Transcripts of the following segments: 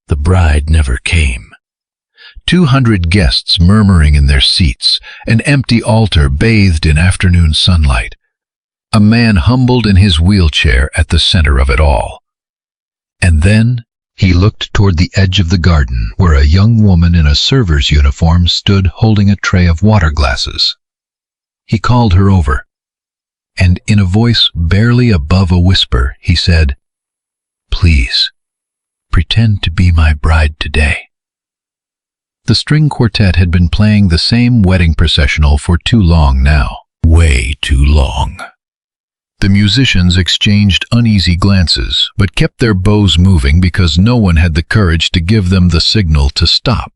The bride never came. 200 guests murmuring in their seats, an empty altar bathed in afternoon sunlight. A man humbled in his wheelchair at the center of it all. And then he looked toward the edge of the garden, where a young woman in a server's uniform stood holding a tray of water glasses. He called her over, and in a voice barely above a whisper, he said, "Please, pretend to be my bride today." The string quartet had been playing the same wedding processional for too long now. Way too long. The musicians exchanged uneasy glances, but kept their bows moving because no one had the courage to give them the signal to stop.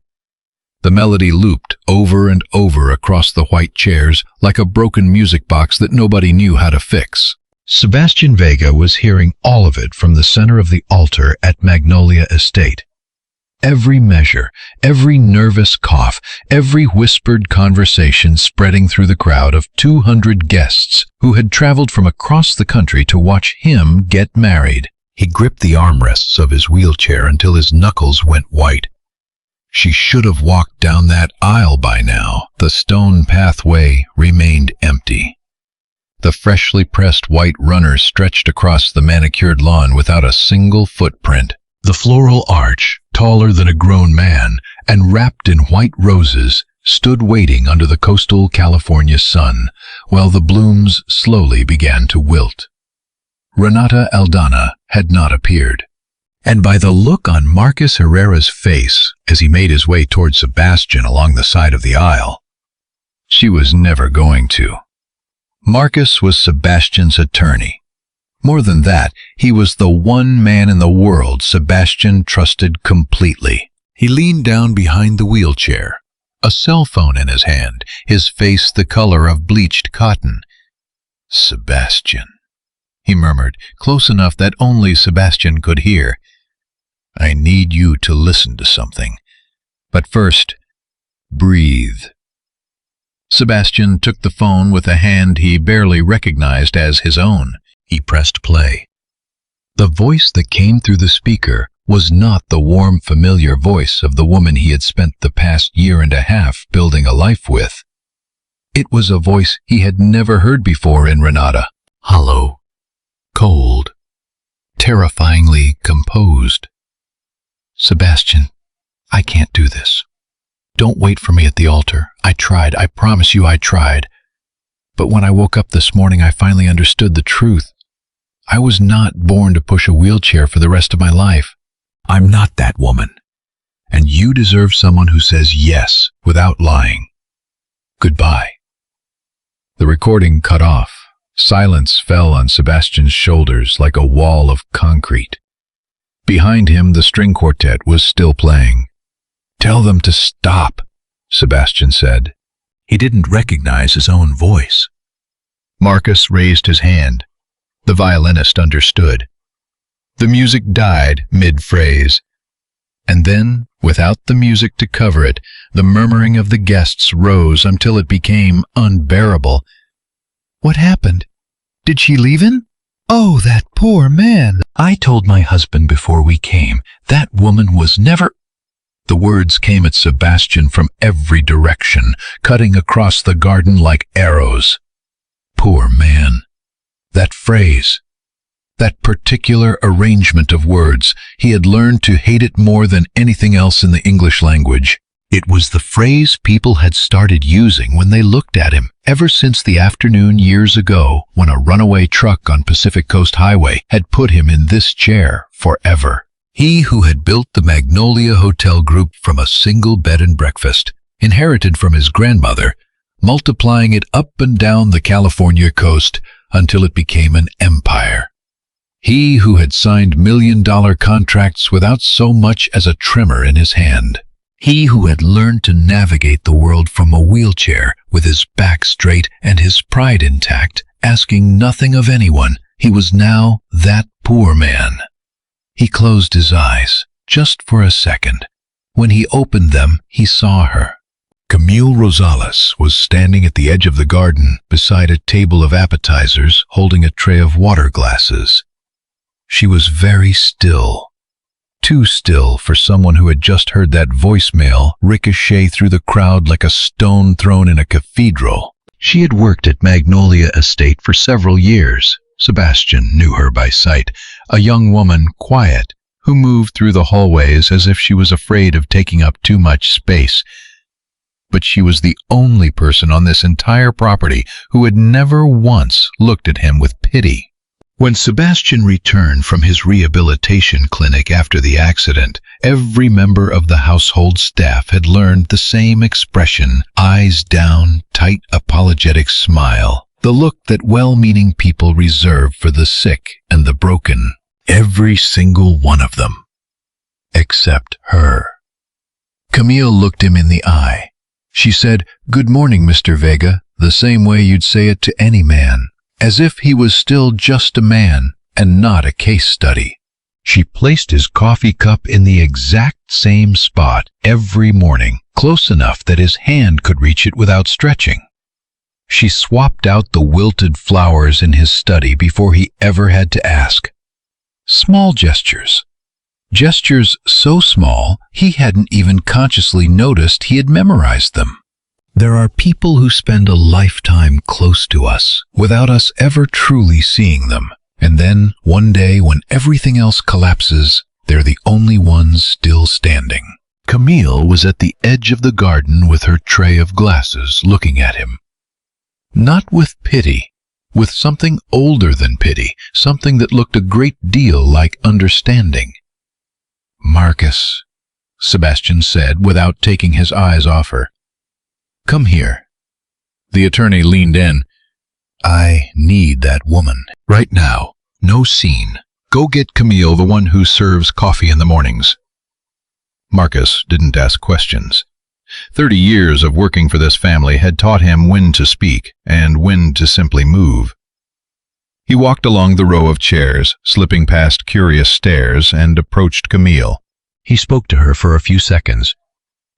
The melody looped over and over across the white chairs like a broken music box that nobody knew how to fix. Sebastian Vega was hearing all of it from the center of the altar at Magnolia Estate. Every measure, every nervous cough, every whispered conversation spreading through the crowd of 200 guests who had traveled from across the country to watch him get married. He gripped the armrests of his wheelchair until his knuckles went white. She should have walked down that aisle by now. The stone pathway remained empty. The freshly pressed white runner stretched across the manicured lawn without a single footprint. The floral arch, taller than a grown man and wrapped in white roses, stood waiting under the coastal California sun, while the blooms slowly began to wilt. Renata Aldana had not appeared, and by the look on Marcus Herrera's face as he made his way toward Sebastian along the side of the aisle, she was never going to. Marcus was Sebastian's attorney. More than that, he was the one man in the world Sebastian trusted completely. He leaned down behind the wheelchair, a cell phone in his hand, his face the color of bleached cotton. "Sebastian," he murmured, close enough that only Sebastian could hear. "I need you to listen to something. But first, breathe." Sebastian took the phone with a hand he barely recognized as his own. He pressed play. The voice that came through the speaker was not the warm, familiar voice of the woman he had spent the past year and a half building a life with. It was a voice he had never heard before in Renata. Hollow, cold, terrifyingly composed. "Sebastian, I can't do this. Don't wait for me at the altar. I tried. I promise you I tried. But when I woke up this morning, I finally understood the truth. I was not born to push a wheelchair for the rest of my life. I'm not that woman. And you deserve someone who says yes without lying. Goodbye." The recording cut off. Silence fell on Sebastian's shoulders like a wall of concrete. Behind him, the string quartet was still playing. "Tell them to stop," Sebastian said. He didn't recognize his own voice. Marcus raised his hand. The violinist understood. The music died mid-phrase. And then, without the music to cover it, the murmuring of the guests rose until it became unbearable. "What happened? Did she leave him? Oh, that poor man. I told my husband before we came, that woman was never—" The words came at Sebastian from every direction, cutting across the garden like arrows. Poor man. That phrase, that particular arrangement of words, he had learned to hate it more than anything else in the English language. It was the phrase people had started using when they looked at him, ever since the afternoon years ago when a runaway truck on Pacific Coast Highway had put him in this chair forever. He who had built the Magnolia Hotel Group from a single bed and breakfast, inherited from his grandmother, multiplying it up and down the California coast until it became an empire. He who had signed million-dollar contracts without so much as a tremor in his hand. He who had learned to navigate the world from a wheelchair with his back straight and his pride intact, asking nothing of anyone. He was now that poor man. He closed his eyes, just for a second. When he opened them, he saw her. Camille Rosales was standing at the edge of the garden beside a table of appetizers, holding a tray of water glasses. She was very still, too still for someone who had just heard that voicemail ricochet through the crowd like a stone thrown in a cathedral. She had worked at Magnolia Estate for several years. Sebastian knew her by sight, a young woman, quiet, who moved through the hallways as if she was afraid of taking up too much space. But she was the only person on this entire property who had never once looked at him with pity. When Sebastian returned from his rehabilitation clinic after the accident, every member of the household staff had learned the same expression, eyes down, tight, apologetic smile, the look that well-meaning people reserve for the sick and the broken. Every single one of them. Except her. Camille looked him in the eye. She said, "Good morning, Mr. Vega," the same way you'd say it to any man, as if he was still just a man and not a case study. She placed his coffee cup in the exact same spot every morning, close enough that his hand could reach it without stretching. She swapped out the wilted flowers in his study before he ever had to ask. Small gestures. Gestures so small he hadn't even consciously noticed he had memorized them. There are people who spend a lifetime close to us without us ever truly seeing them, and then one day when everything else collapses, they're the only ones still standing. Camille was at the edge of the garden with her tray of glasses looking at him. Not with pity, with something older than pity, something that looked a great deal like understanding. "Marcus," Sebastian said without taking his eyes off her. "Come here." The attorney leaned in. "I need that woman. Right now. No scene. Go get Camille, the one who serves coffee in the mornings." Marcus didn't ask questions. 30 years of working for this family had taught him when to speak and when to simply move. He walked along the row of chairs, slipping past curious stares, and approached Camille. He spoke to her for a few seconds.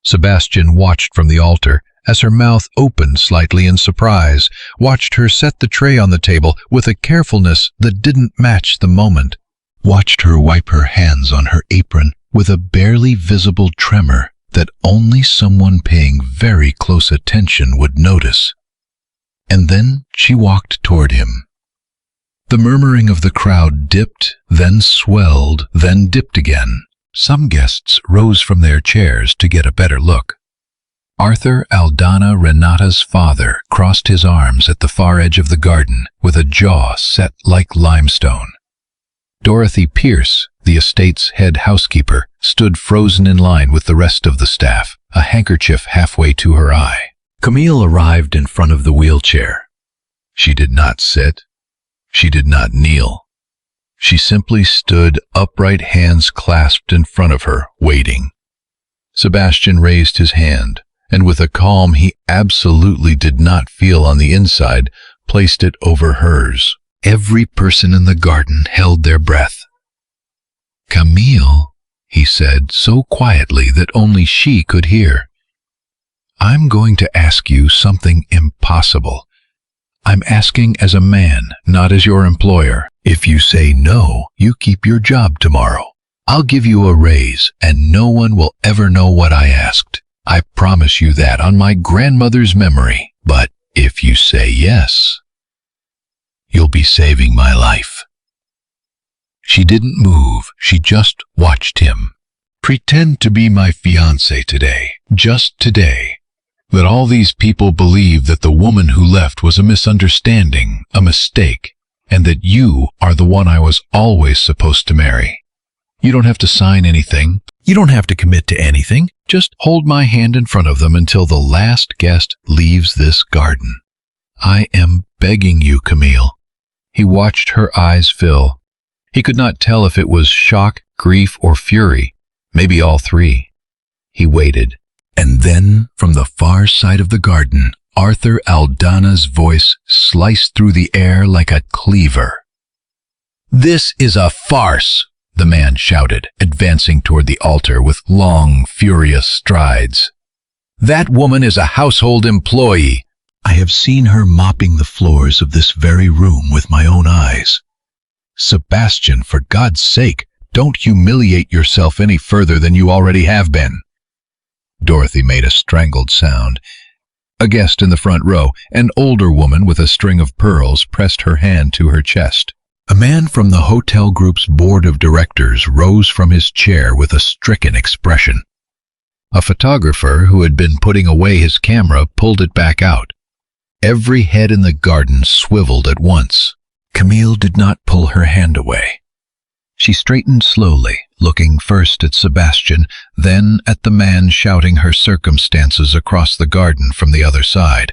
Sebastian watched from the altar as her mouth opened slightly in surprise, watched her set the tray on the table with a carefulness that didn't match the moment, watched her wipe her hands on her apron with a barely visible tremor that only someone paying very close attention would notice. And then she walked toward him. The murmuring of the crowd dipped, then swelled, then dipped again. Some guests rose from their chairs to get a better look. Arthur Aldana, Renata's father, crossed his arms at the far edge of the garden with a jaw set like limestone. Dorothy Pierce, the estate's head housekeeper, stood frozen in line with the rest of the staff, a handkerchief halfway to her eye. Camille arrived in front of the wheelchair. She did not sit. She did not kneel. She simply stood, upright hands clasped in front of her, waiting. Sebastian raised his hand, and with a calm he absolutely did not feel on the inside, placed it over hers. Every person in the garden held their breath. "Camille," he said so quietly that only she could hear, "I'm going to ask you something impossible. I'm asking as a man, not as your employer. If you say no, you keep your job tomorrow. I'll give you a raise, and no one will ever know what I asked. I promise you that on my grandmother's memory. But if you say yes, you'll be saving my life." She didn't move, she just watched him. "Pretend to be my fiancé today, just today. Let all these people believe that the woman who left was a misunderstanding, a mistake, and that you are the one I was always supposed to marry. You don't have to sign anything. You don't have to commit to anything. Just hold my hand in front of them until the last guest leaves this garden. I am begging you, Camille." He watched her eyes fill. He could not tell if it was shock, grief, or fury, maybe all three. He waited. And then, from the far side of the garden, Arthur Aldana's voice sliced through the air like a cleaver. "This is a farce," the man shouted, advancing toward the altar with long, furious strides. "That woman is a household employee. I have seen her mopping the floors of this very room with my own eyes. Sebastian, for God's sake, Don't humiliate yourself any further than you already have been." Dorothy made a strangled sound. A guest in the front row, an older woman with a string of pearls, pressed her hand to her chest. A man from the hotel group's board of directors rose from his chair with a stricken expression. A photographer who had been putting away his camera pulled it back out. Every head in the garden swiveled at once. Camille did not pull her hand away. She straightened slowly, looking first at Sebastian, then at the man shouting her circumstances across the garden from the other side.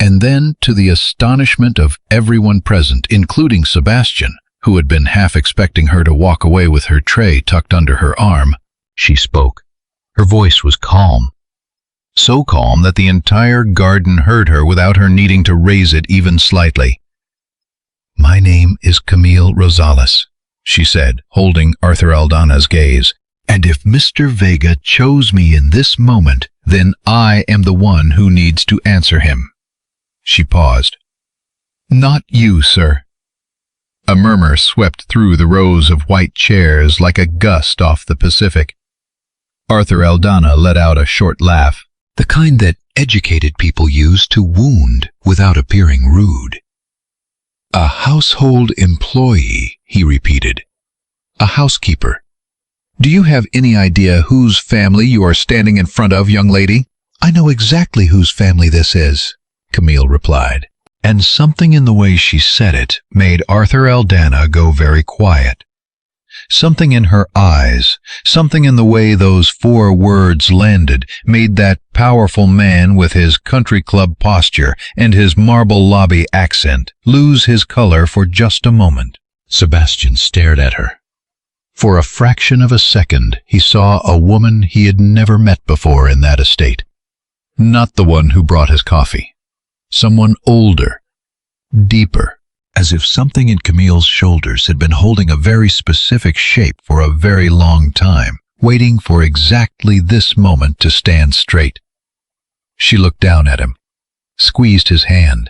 And then, to the astonishment of everyone present, including Sebastian, who had been half expecting her to walk away with her tray tucked under her arm, she spoke. Her voice was calm. So calm that the entire garden heard her without her needing to raise it even slightly. "My name is Camille Rosales," she said, holding Arthur Aldana's gaze. "And if Mr. Vega chose me in this moment, then I am the one who needs to answer him." She paused. "Not you, sir." A murmur swept through the rows of white chairs like a gust off the Pacific. Arthur Aldana let out a short laugh, the kind that educated people use to wound without appearing rude. "A household employee," he repeated. "A housekeeper. Do you have any idea whose family you are standing in front of, young lady?" "I know exactly whose family this is," Camille replied. And something in the way she said it made Arthur Aldana go very quiet. Something in her eyes, something in the way those 4 words landed, made that powerful man with his country club posture and his marble lobby accent lose his color for just a moment. Sebastian stared at her. For a fraction of a second, he saw a woman he had never met before in that estate. Not the one who brought his coffee. Someone older, deeper, as if something in Camille's shoulders had been holding a very specific shape for a very long time, waiting for exactly this moment to stand straight. She looked down at him, squeezed his hand,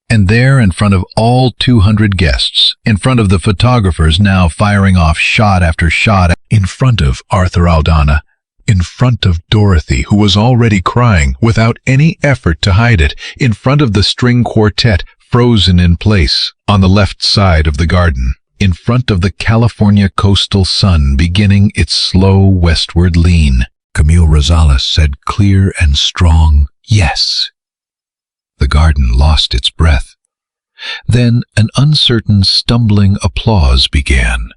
and there in front of all 200 guests, in front of the photographers now firing off shot after shot, in front of Arthur Aldana, in front of Dorothy, who was already crying without any effort to hide it, in front of the string quartet frozen in place on the left side of the garden, in front of the California coastal sun beginning its slow westward lean, Camille Rosales said clear and strong, "Yes." The garden lost its breath. Then an uncertain, stumbling applause began.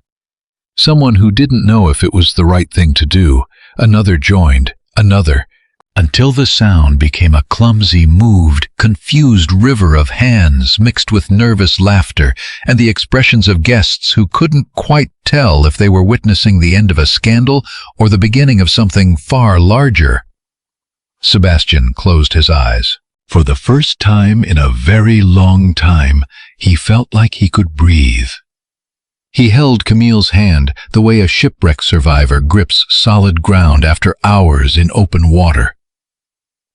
Someone who didn't know if it was the right thing to do, another joined, another, until the sound became a clumsy, moved, confused river of hands mixed with nervous laughter and the expressions of guests who couldn't quite tell if they were witnessing the end of a scandal or the beginning of something far larger. Sebastian closed his eyes. For the first time in a very long time, he felt like he could breathe. He held Camille's hand the way a shipwreck survivor grips solid ground after hours in open water.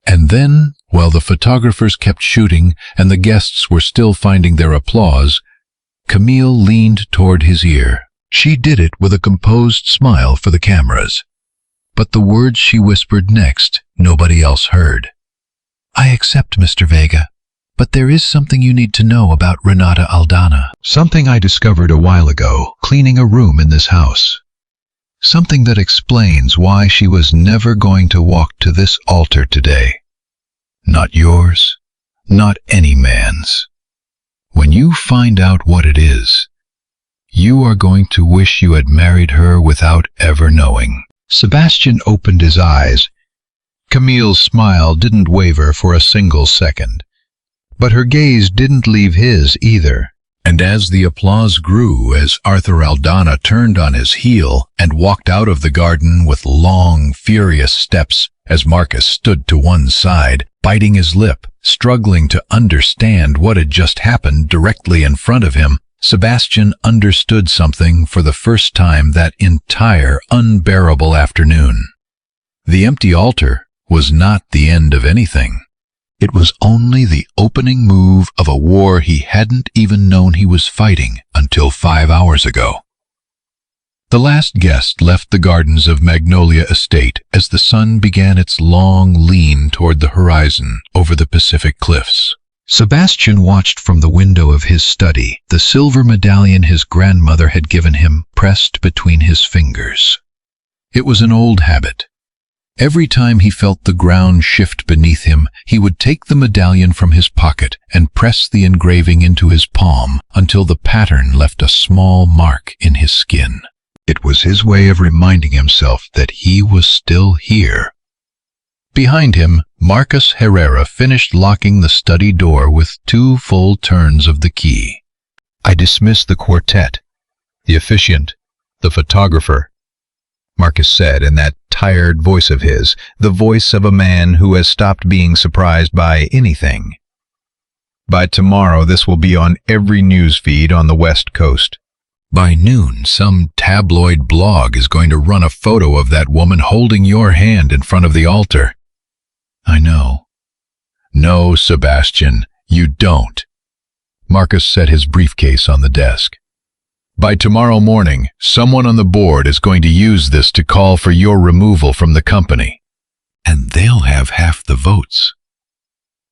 And then, while the photographers kept shooting and the guests were still finding their applause, Camille leaned toward his ear. She did it with a composed smile for the cameras. But the words she whispered next, nobody else heard. "I accept, Mr. Vega, but there is something you need to know about Renata Aldana. Something I discovered a while ago, cleaning a room in this house. Something that explains why she was never going to walk to this altar today. Not yours, not any man's. When you find out what it is, you are going to wish you had married her without ever knowing." Sebastian opened his eyes. Camille's smile didn't waver for a single second, but her gaze didn't leave his either. And as the applause grew, as Arthur Aldana turned on his heel and walked out of the garden with long, furious steps, as Marcus stood to one side, biting his lip, struggling to understand what had just happened directly in front of him, Sebastian understood something for the first time that entire, unbearable afternoon. The empty altar was not the end of anything. It was only the opening move of a war he hadn't even known he was fighting until 5 hours ago. The last guest left the gardens of Magnolia Estate as the sun began its long lean toward the horizon over the Pacific cliffs. Sebastian watched from the window of his study, the silver medallion his grandmother had given him pressed between his fingers. It was an old habit. Every time he felt the ground shift beneath him, he would take the medallion from his pocket and press the engraving into his palm until the pattern left a small mark in his skin. It was his way of reminding himself that he was still here. Behind him, Marcus Herrera finished locking the study door with 2 full turns of the key. "I dismiss the quartet, the officiant, the photographer," Marcus said in that tired voice of his, the voice of a man who has stopped being surprised by anything. "By tomorrow this will be on every news feed on the West Coast. By noon, some tabloid blog is going to run a photo of that woman holding your hand in front of the altar." "I know." "No, Sebastian, you don't." Marcus set his briefcase on the desk. "By tomorrow morning, someone on the board is going to use this to call for your removal from the company. And they'll have half the votes."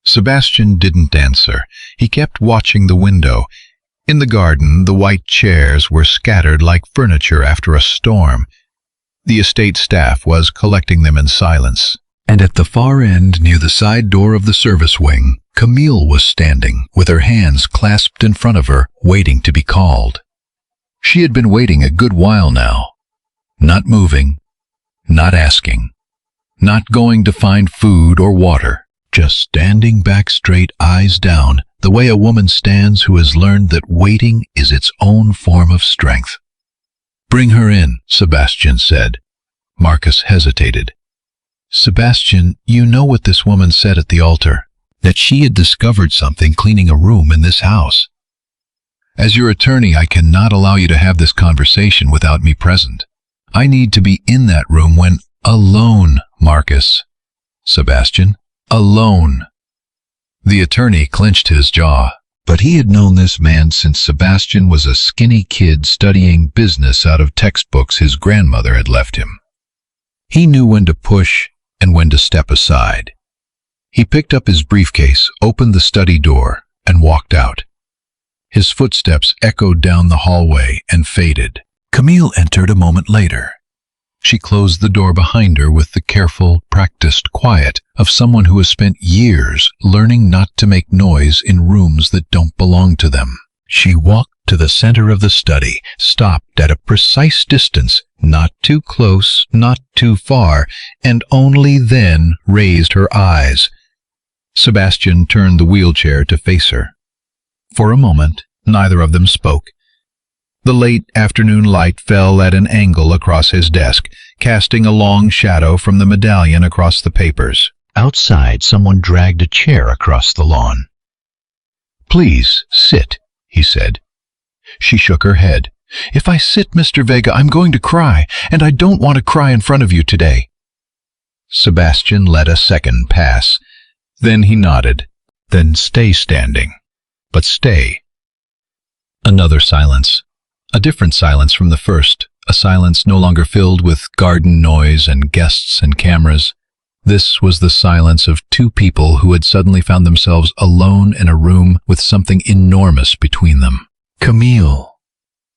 Sebastian didn't answer. He kept watching the window. In the garden, the white chairs were scattered like furniture after a storm. The estate staff was collecting them in silence. And at the far end, near the side door of the service wing, Camille was standing, with her hands clasped in front of her, waiting to be called. She had been waiting a good while now, not moving, not asking, not going to find food or water, just standing back straight, eyes down, the way a woman stands who has learned that waiting is its own form of strength. "Bring her in," Sebastian said. Marcus hesitated. "Sebastian, you know what this woman said at the altar, that she had discovered something cleaning a room in this house. As your attorney, I cannot allow you to have this conversation without me present. I need to be in that room when alone, Marcus." "Sebastian, alone." The attorney clenched his jaw, but he had known this man since Sebastian was a skinny kid studying business out of textbooks his grandmother had left him. He knew when to push and when to step aside. He picked up his briefcase, opened the study door, and walked out. His footsteps echoed down the hallway and faded. Camille entered a moment later. She closed the door behind her with the careful, practiced quiet of someone who has spent years learning not to make noise in rooms that don't belong to them. She walked to the center of the study, stopped at a precise distance, not too close, not too far, and only then raised her eyes. Sebastian turned the wheelchair to face her. For a moment, neither of them spoke. The late afternoon light fell at an angle across his desk, casting a long shadow from the medallion across the papers. Outside, someone dragged a chair across the lawn. "Please, sit," he said. She shook her head. "If I sit, Mr. Vega, I'm going to cry, and I don't want to cry in front of you today." Sebastian let a second pass. Then he nodded. "Then stay standing. But stay." Another silence. A different silence from the first, a silence no longer filled with garden noise and guests and cameras. This was the silence of 2 people who had suddenly found themselves alone in a room with something enormous between them. "Camille."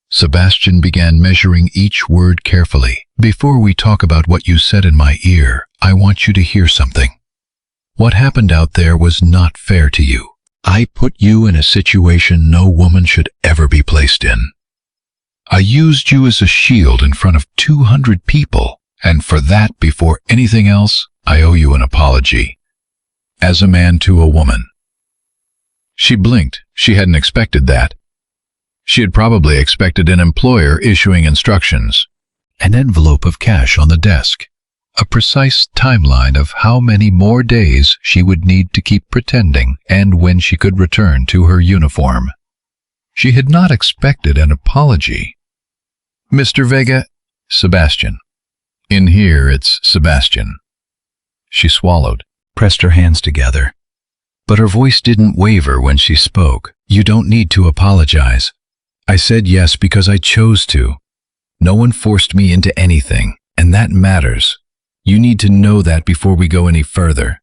Sebastian began measuring each word carefully. "Before we talk about what you said in my ear, I want you to hear something. What happened out there was not fair to you. I put you in a situation no woman should ever be placed in. I used you as a shield in front of 200 people, and for that, before anything else, I owe you an apology. As a man to a woman." She blinked. She hadn't expected that. She had probably expected an employer issuing instructions, an envelope of cash on the desk, a precise timeline of how many more days she would need to keep pretending and when she could return to her uniform. She had not expected an apology. "Mr. Vega," "Sebastian. In here, it's Sebastian." She swallowed, pressed her hands together. But her voice didn't waver when she spoke. "You don't need to apologize. I said yes because I chose to. No one forced me into anything, and that matters. You need to know that before we go any further.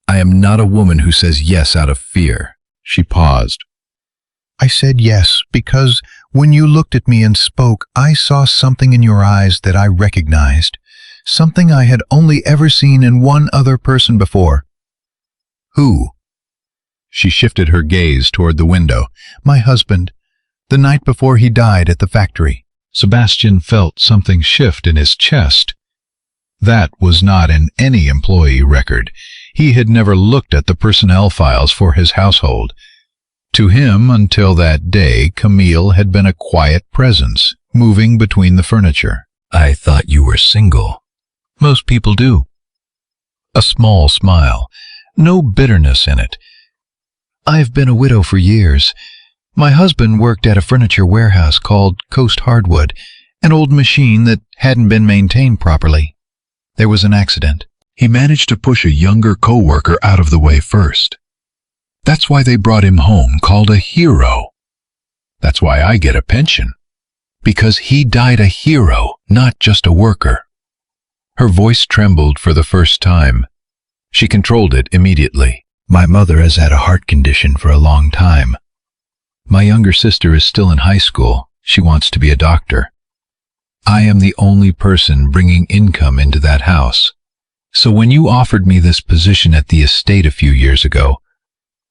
I am not a woman who says yes out of fear." She paused. "I said yes because when you looked at me and spoke, I saw something in your eyes that I recognized, something I had only ever seen in one other person before." "Who?" She shifted her gaze toward the window. "My husband, the night before he died at the factory." Sebastian felt something shift in his chest. That was not in any employee record. He had never looked at the personnel files for his household. To him, until that day, Camille had been a quiet presence, moving between the furniture. "I thought you were single." "Most people do." A small smile, no bitterness in it. "I've been a widow for years. My husband worked at a furniture warehouse called Coast Hardwood, an old machine that hadn't been maintained properly. There was an accident. He managed to push a younger co-worker out of the way first. That's why they brought him home, called a hero. That's why I get a pension. Because he died a hero, not just a worker." Her voice trembled for the first time. She controlled it immediately. "My mother has had a heart condition for a long time. My younger sister is still in high school. She wants to be a doctor. I am the only person bringing income into that house. So when you offered me this position at the estate a few years ago,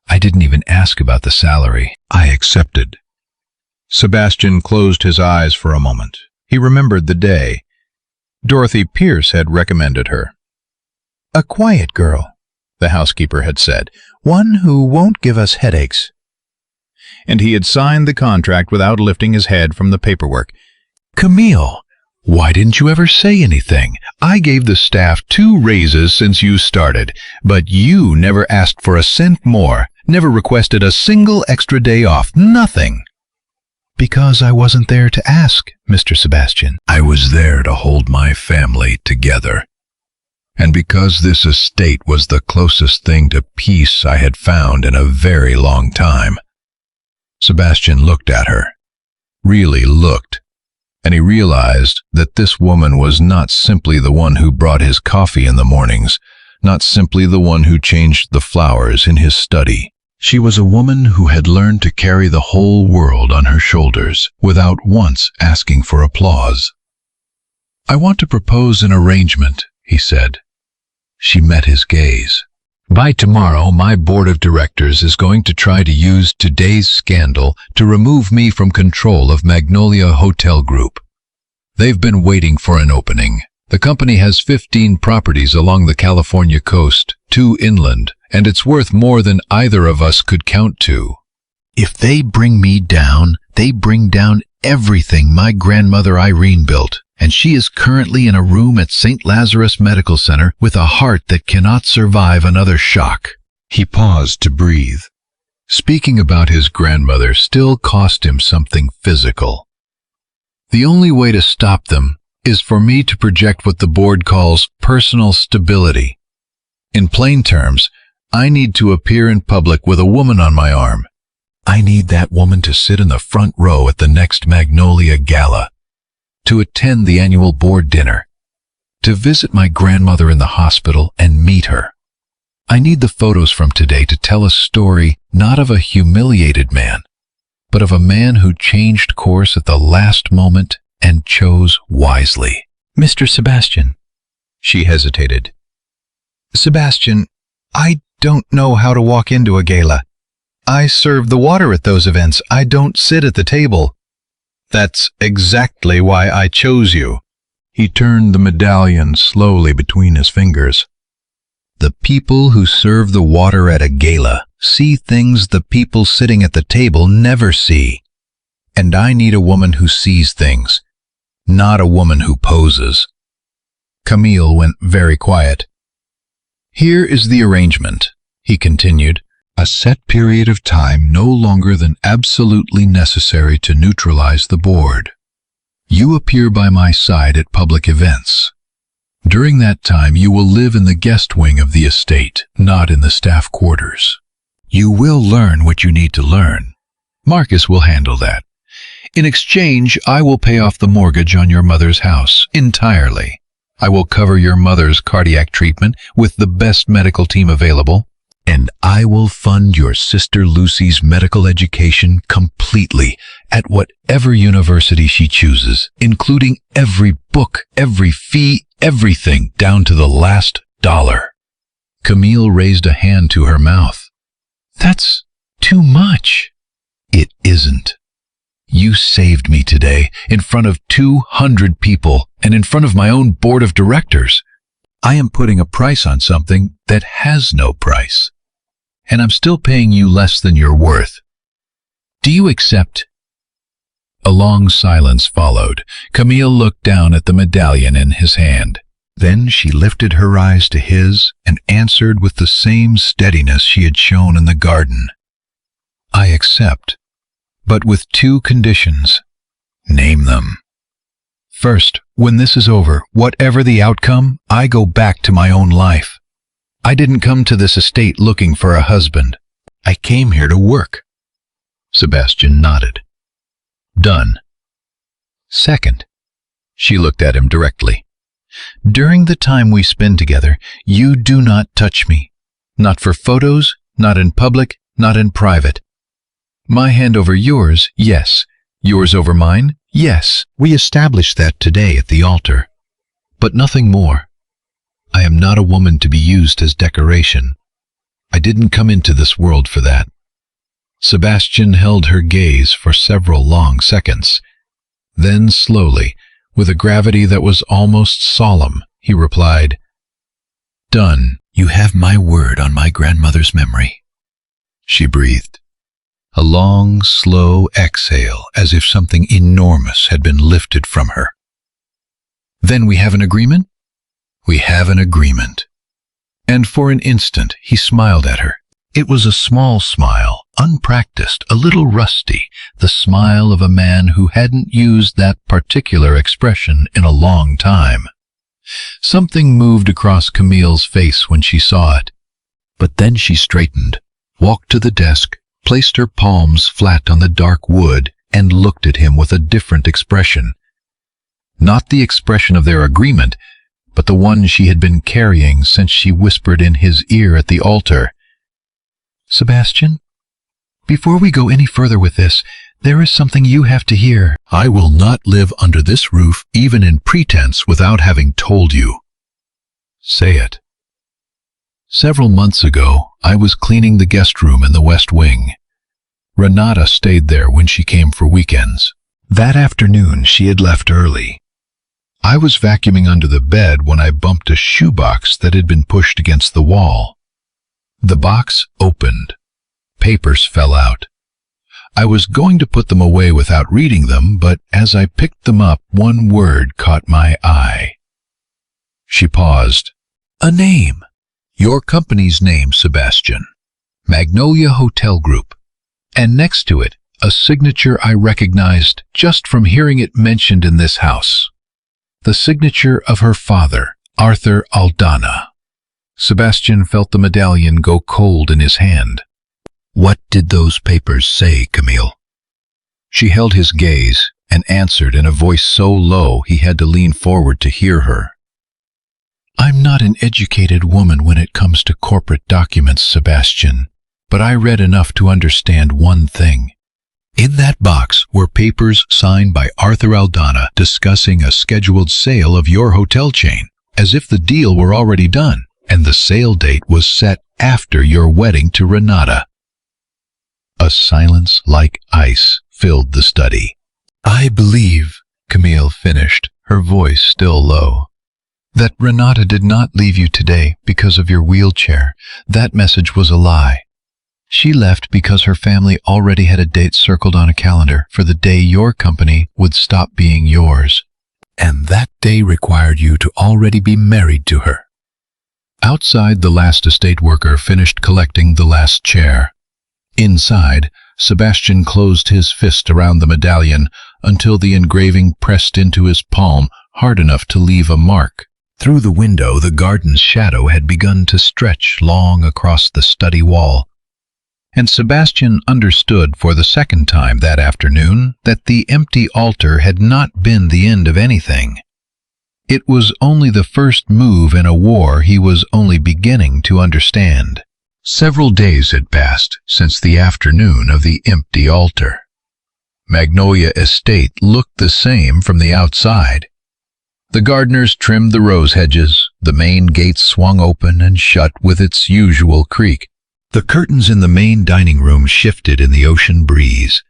I didn't even ask about the salary. I accepted." Sebastian closed his eyes for a moment. He remembered the day. Dorothy Pierce had recommended her. "A quiet girl," the housekeeper had said, "one who won't give us headaches." And he had signed the contract without lifting his head from the paperwork. "Camille, why didn't you ever say anything? I gave the staff 2 raises since you started, but you never asked for a cent more, never requested a single extra day off, nothing." "Because I wasn't there to ask, Mr. Sebastian." "I was there to hold my family together. And because this estate was the closest thing to peace I had found in a very long time." Sebastian looked at her, really looked, and he realized that this woman was not simply the one who brought his coffee in the mornings, not simply the one who changed the flowers in his study. She was a woman who had learned to carry the whole world on her shoulders without once asking for applause. "I want to propose an arrangement," he said. She met his gaze. "By tomorrow, my board of directors is going to try to use today's scandal to remove me from control of Magnolia Hotel Group. They've been waiting for an opening. The company has 15 properties along the California coast, 2 inland, and it's worth more than either of us could count to. If they bring me down, they bring down everything my grandmother Irene built. And she is currently in a room at St. Lazarus Medical Center with a heart that cannot survive another shock." He paused to breathe. Speaking about his grandmother still cost him something physical. "The only way to stop them is for me to project what the board calls personal stability. In plain terms, I need to appear in public with a woman on my arm. I need that woman to sit in the front row at the next Magnolia Gala, to attend the annual board dinner, to visit my grandmother in the hospital and meet her. I need the photos from today to tell a story not of a humiliated man, but of a man who changed course at the last moment and chose wisely." "Mr. Sebastian," she hesitated. "Sebastian, I don't know how to walk into a gala. I serve the water at those events. I don't sit at the table." "That's exactly why I chose you." He turned the medallion slowly between his fingers. "The people who serve the water at a gala see things the people sitting at the table never see. And I need a woman who sees things, not a woman who poses." Camille went very quiet. "Here is the arrangement," he continued. "A set period of time no longer than absolutely necessary to neutralize the board. You appear by my side at public events. During that time, you will live in the guest wing of the estate, not in the staff quarters. You will learn what you need to learn. Marcus will handle that. In exchange, I will pay off the mortgage on your mother's house entirely. I will cover your mother's cardiac treatment with the best medical team available, and I will fund your sister Lucy's medical education completely at whatever university she chooses, including every book, every fee, everything down to the last dollar. Camille raised a hand to her mouth. That's too much. It isn't. You saved me today in front of 200 people and in front of my own board of directors. I am putting a price on something that has no price. And I'm still paying you less than you're worth. Do you accept? A long silence followed. Camille looked down at the medallion in his hand. Then she lifted her eyes to his and answered with the same steadiness she had shown in the garden. I accept, but with two conditions. Name them. First, when this is over, whatever the outcome, I go back to my own life. I didn't come to this estate looking for a husband. I came here to work. Sebastian nodded. Done. Second, she looked at him directly. During the time we spend together, you do not touch me. Not for photos, not in public, not in private. My hand over yours, yes. Yours over mine, yes. We established that today at the altar. But nothing more. I am not a woman to be used as decoration. I didn't come into this world for that. Sebastian held her gaze for several long seconds. Then slowly, with a gravity that was almost solemn, he replied, Done. You have my word on my grandmother's memory. She breathed. A long, slow exhale, as if something enormous had been lifted from her. Then we have an agreement? We have an agreement. And for an instant he smiled at her. It was a small smile, unpracticed, a little rusty, the smile of a man who hadn't used that particular expression in a long time. Something moved across Camille's face when she saw it. But then she straightened, walked to the desk, placed her palms flat on the dark wood, and looked at him with a different expression. Not the expression of their agreement, but the one she had been carrying since she whispered in his ear at the altar. Sebastian, before we go any further with this, there is something you have to hear. I will not live under this roof, even in pretense, without having told you. Say it. Several months ago, I was cleaning the guest room in the West Wing. Renata stayed there when she came for weekends. That afternoon, she had left early. I was vacuuming under the bed when I bumped a shoebox that had been pushed against the wall. The box opened. Papers fell out. I was going to put them away without reading them, but as I picked them up, one word caught my eye. She paused. A name. Your company's name, Sebastian. Magnolia Hotel Group. And next to it, a signature I recognized just from hearing it mentioned in this house. The signature of her father, Arthur Aldana. Sebastian felt the medallion go cold in his hand. What did those papers say, Camille? She held his gaze and answered in a voice so low he had to lean forward to hear her. I'm not an educated woman when it comes to corporate documents, Sebastian, but I read enough to understand one thing. In that box were papers signed by Arthur Aldana discussing a scheduled sale of your hotel chain, as if the deal were already done, and the sale date was set after your wedding to Renata. A silence like ice filled the study. I believe, Camille finished, her voice still low, that Renata did not leave you today because of your wheelchair. That message was a lie. She left because her family already had a date circled on a calendar for the day your company would stop being yours. And that day required you to already be married to her. Outside, the last estate worker finished collecting the last chair. Inside, Sebastian closed his fist around the medallion until the engraving pressed into his palm hard enough to leave a mark. Through the window, the garden's shadow had begun to stretch long across the study wall. And Sebastian understood for the second time that afternoon that the empty altar had not been the end of anything. It was only the first move in a war he was only beginning to understand. Several days had passed since the afternoon of the empty altar. Magnolia Estate looked the same from the outside. The gardeners trimmed the rose hedges, the main gate swung open and shut with its usual creak. The curtains in the main dining room shifted in the ocean breeze.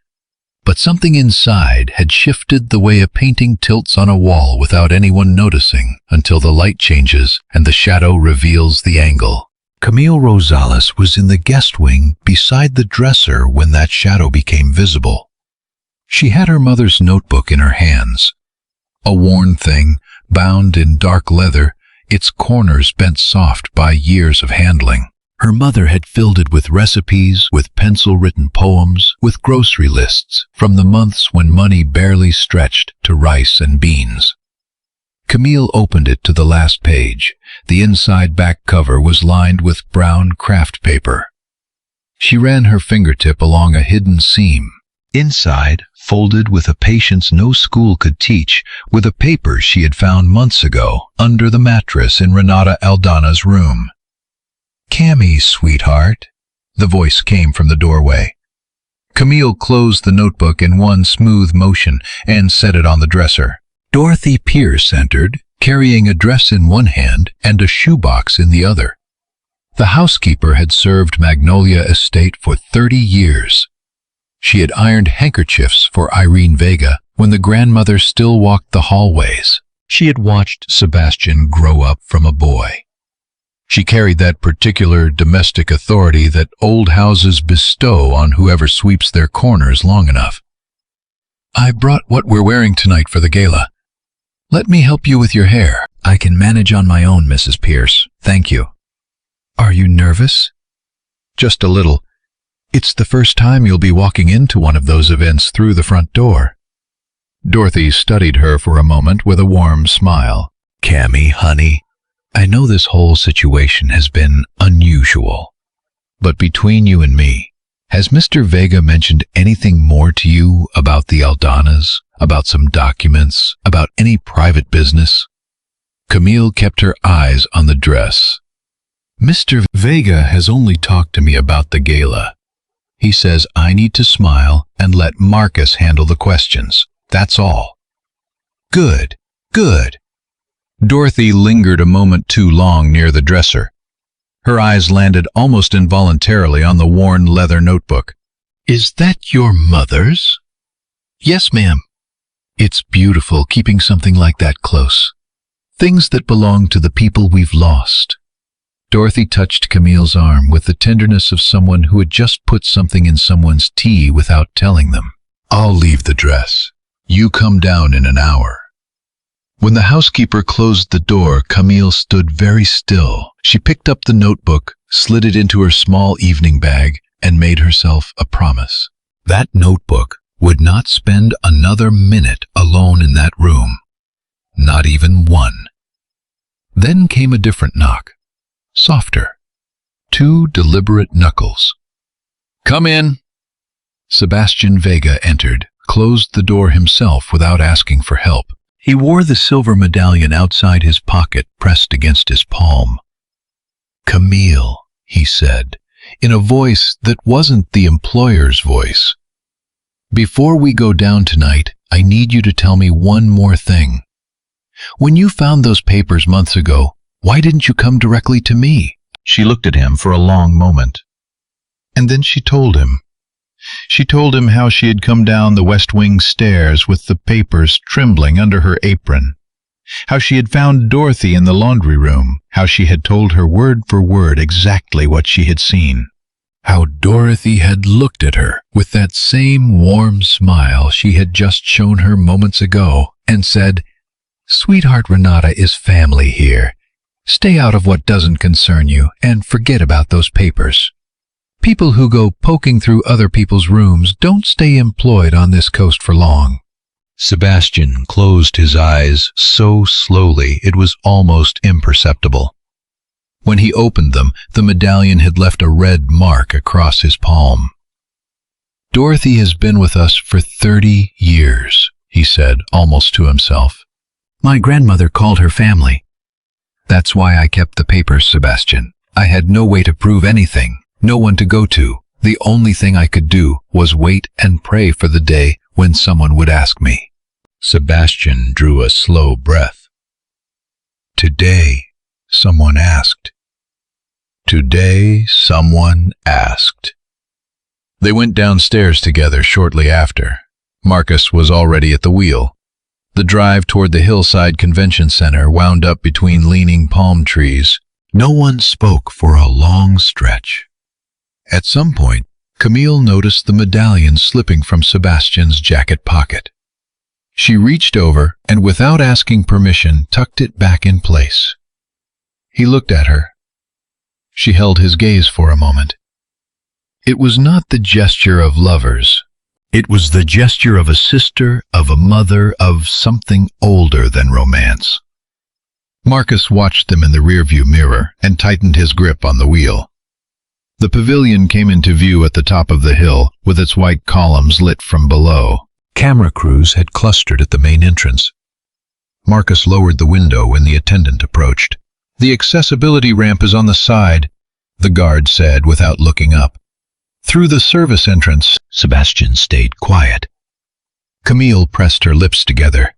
But something inside had shifted the way a painting tilts on a wall without anyone noticing until the light changes and the shadow reveals the angle. Camille Rosales was in the guest wing beside the dresser when that shadow became visible. She had her mother's notebook in her hands. A worn thing, bound in dark leather, its corners bent soft by years of handling. Her mother had filled it with recipes, with pencil-written poems, with grocery lists from the months when money barely stretched to rice and beans. Camille opened it to the last page. The inside back cover was lined with brown craft paper. She ran her fingertip along a hidden seam. Inside, folded with a patience no school could teach, were the papers she had found months ago under the mattress in Renata Aldana's room. "Cammy, sweetheart," the voice came from the doorway. Camille closed the notebook in one smooth motion and set it on the dresser. Dorothy Pierce entered, carrying a dress in one hand and a shoebox in the other. The housekeeper had served Magnolia Estate for 30 years. She had ironed handkerchiefs for Irene Vega when the grandmother still walked the hallways. She had watched Sebastian grow up from a boy. She carried that particular domestic authority that old houses bestow on whoever sweeps their corners long enough. "I brought what we're wearing tonight for the gala. Let me help you with your hair." "I can manage on my own, Mrs. Pierce. Thank you." "Are you nervous?" "Just a little. It's the first time you'll be walking into one of those events through the front door." Dorothy studied her for a moment with a warm smile. "Cammy, honey, I know this whole situation has been unusual, but between you and me, has Mr. Vega mentioned anything more to you about the Aldanas, about some documents, about any private business?" Camille kept her eyes on the dress. "Mr. Vega has only talked to me about the gala. He says I need to smile and let Marcus handle the questions. That's all." "Good, good." Dorothy lingered a moment too long near the dresser. Her eyes landed almost involuntarily on the worn leather notebook. "Is that your mother's?" "Yes, ma'am." "It's beautiful keeping something like that close. Things that belong to the people we've lost." Dorothy touched Camille's arm with the tenderness of someone who had just put something in someone's tea without telling them. "I'll leave the dress. You come down in an hour." When the housekeeper closed the door, Camille stood very still. She picked up the notebook, slid it into her small evening bag, and made herself a promise. That notebook would not spend another minute alone in that room. Not even one. Then came a different knock. Softer. 2 deliberate knuckles. "Come in." Sebastian Vega entered, closed the door himself without asking for help. He wore the silver medallion outside his pocket, pressed against his palm. "Camille," he said, in a voice that wasn't the employer's voice. "Before we go down tonight, I need you to tell me one more thing. When you found those papers months ago, why didn't you come directly to me?" She looked at him for a long moment. And then she told him. She told him how she had come down the West Wing stairs with the papers trembling under her apron, how she had found Dorothy in the laundry room, how she had told her word for word exactly what she had seen, how Dorothy had looked at her with that same warm smile she had just shown her moments ago and said, "Sweetheart, Renata is family here. Stay out of what doesn't concern you and forget about those papers. People who go poking through other people's rooms don't stay employed on this coast for long." Sebastian closed his eyes so slowly it was almost imperceptible. When he opened them, the medallion had left a red mark across his palm. "Dorothy has been with us for 30 years, he said, almost to himself. "My grandmother called her family. That's why I kept the papers, Sebastian. I had no way to prove anything, no one to go to. The only thing I could do was wait and pray for the day when someone would ask me." Sebastian drew a slow breath. Today, someone asked. Today, someone asked. They went downstairs together shortly after. Marcus was already at the wheel. The drive toward the hillside convention center wound up between leaning palm trees. No one spoke for a long stretch. At some point, Camille noticed the medallion slipping from Sebastian's jacket pocket. She reached over and, without asking permission, tucked it back in place. He looked at her. She held his gaze for a moment. It was not the gesture of lovers. It was the gesture of a sister, of a mother, of something older than romance. Marcus watched them in the rearview mirror and tightened his grip on the wheel. The pavilion came into view at the top of the hill, with its white columns lit from below. Camera crews had clustered at the main entrance. Marcus lowered the window when the attendant approached. "The accessibility ramp is on the side," the guard said without looking up. "Through the service entrance." Sebastian stayed quiet. Camille pressed her lips together.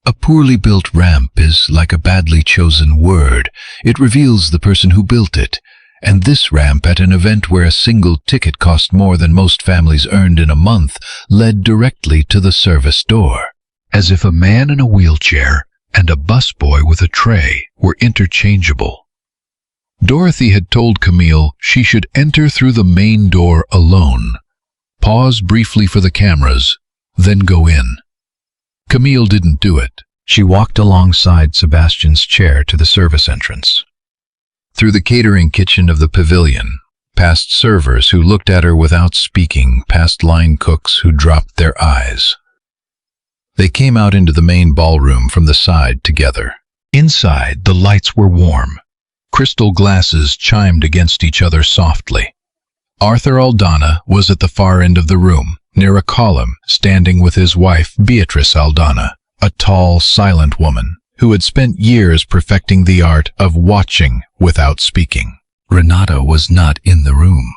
"A poorly built ramp is like a badly chosen word. It reveals the person who built it. And this ramp, at an event where a single ticket cost more than most families earned in a month, led directly to the service door. As if a man in a wheelchair and a busboy with a tray were interchangeable. Dorothy had told Camille she should enter through the main door alone, pause briefly for the cameras, then go in. Camille didn't do it. She walked alongside Sebastian's chair to the service entrance. Through the catering kitchen of the pavilion, past servers who looked at her without speaking, past line cooks who dropped their eyes. They came out into the main ballroom from the side together. Inside, the lights were warm. Crystal glasses chimed against each other softly. Arthur Aldana was at the far end of the room, near a column, standing with his wife, Beatrice Aldana, a tall, silent woman who had spent years perfecting the art of watching without speaking. Renata was not in the room.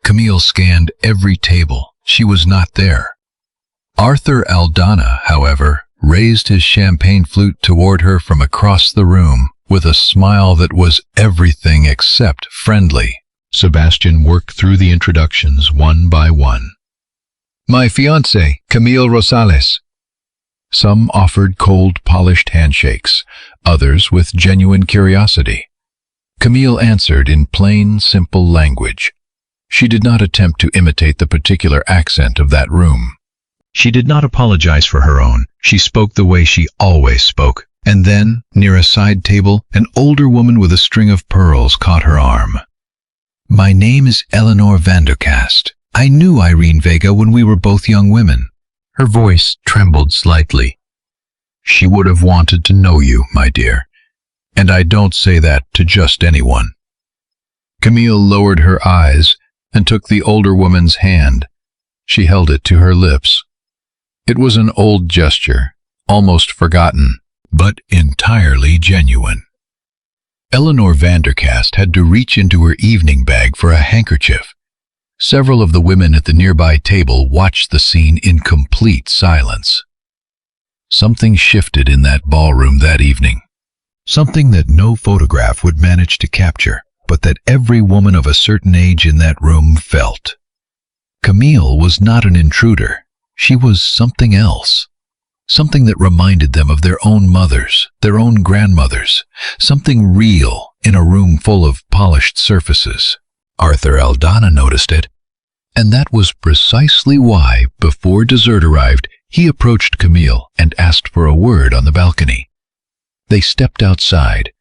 Camille scanned every table. She was not there. Arthur Aldana, however, raised his champagne flute toward her from across the room with a smile that was everything except friendly. Sebastian worked through the introductions one by one. "My fiancée, Camille Rosales." Some offered cold, polished handshakes, others with genuine curiosity. Camille answered in plain, simple language. She did not attempt to imitate the particular accent of that room. She did not apologize for her own. She spoke the way she always spoke. And then, near a side table, an older woman with a string of pearls caught her arm. "My name is Eleanor Vandercast. I knew Irene Vega when we were both young women." Her voice trembled slightly. "She would have wanted to know you, my dear. And I don't say that to just anyone." Camille lowered her eyes and took the older woman's hand. She held it to her lips. It was an old gesture, almost forgotten, but entirely genuine. Eleanor Vandercast had to reach into her evening bag for a handkerchief. Several of the women at the nearby table watched the scene in complete silence. Something shifted in that ballroom that evening. Something that no photograph would manage to capture, but that every woman of a certain age in that room felt. Camille was not an intruder. She was something else. Something that reminded them of their own mothers, their own grandmothers. Something real in a room full of polished surfaces. Arthur Aldana noticed it, and that was precisely why, before dessert arrived, he approached Camille and asked for a word on the balcony. They stepped outside.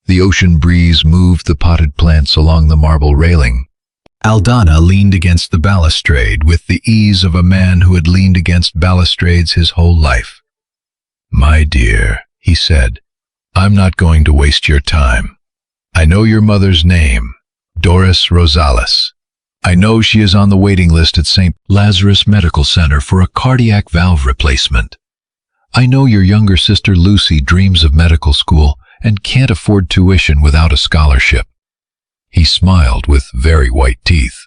The ocean breeze moved the potted plants along the marble railing. Aldana leaned against the balustrade with the ease of a man who had leaned against balustrades his whole life. "My dear," he said, "I'm not going to waste your time. I know your mother's name, Doris Rosales. I know she is on the waiting list at St. Lazarus Medical Center for a cardiac valve replacement. I know your younger sister Lucy dreams of medical school and can't afford tuition without a scholarship. He smiled with very white teeth.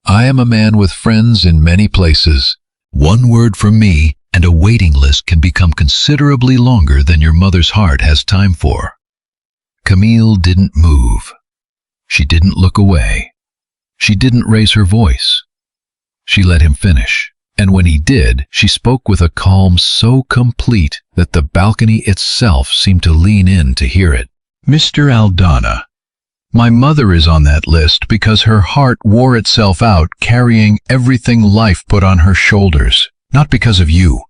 I am a man with friends in many places. One word from me and a waiting list can become considerably longer than your mother's heart has time for. Camille didn't move. She didn't look away. She didn't raise her voice. She let him finish, and when he did, she spoke with a calm so complete that the balcony itself seemed to lean in to hear it. Mr. Aldana, my mother is on that list because her heart wore itself out carrying everything life put on her shoulders, not because of you.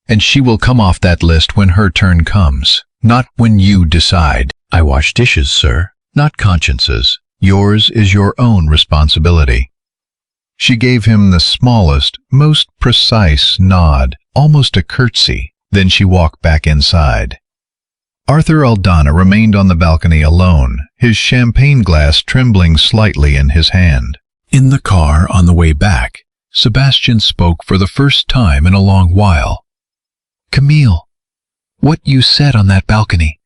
And she will come off that list when her turn comes, not when you decide. I wash dishes, sir, not consciences. Yours is your own responsibility. She gave him the smallest, most precise nod, almost a curtsy. Then she walked back inside. Arthur Aldana remained on the balcony alone, his champagne glass trembling slightly in his hand. In the car on the way back, Sebastian spoke for the first time in a long while. Camille, what you said on that balcony,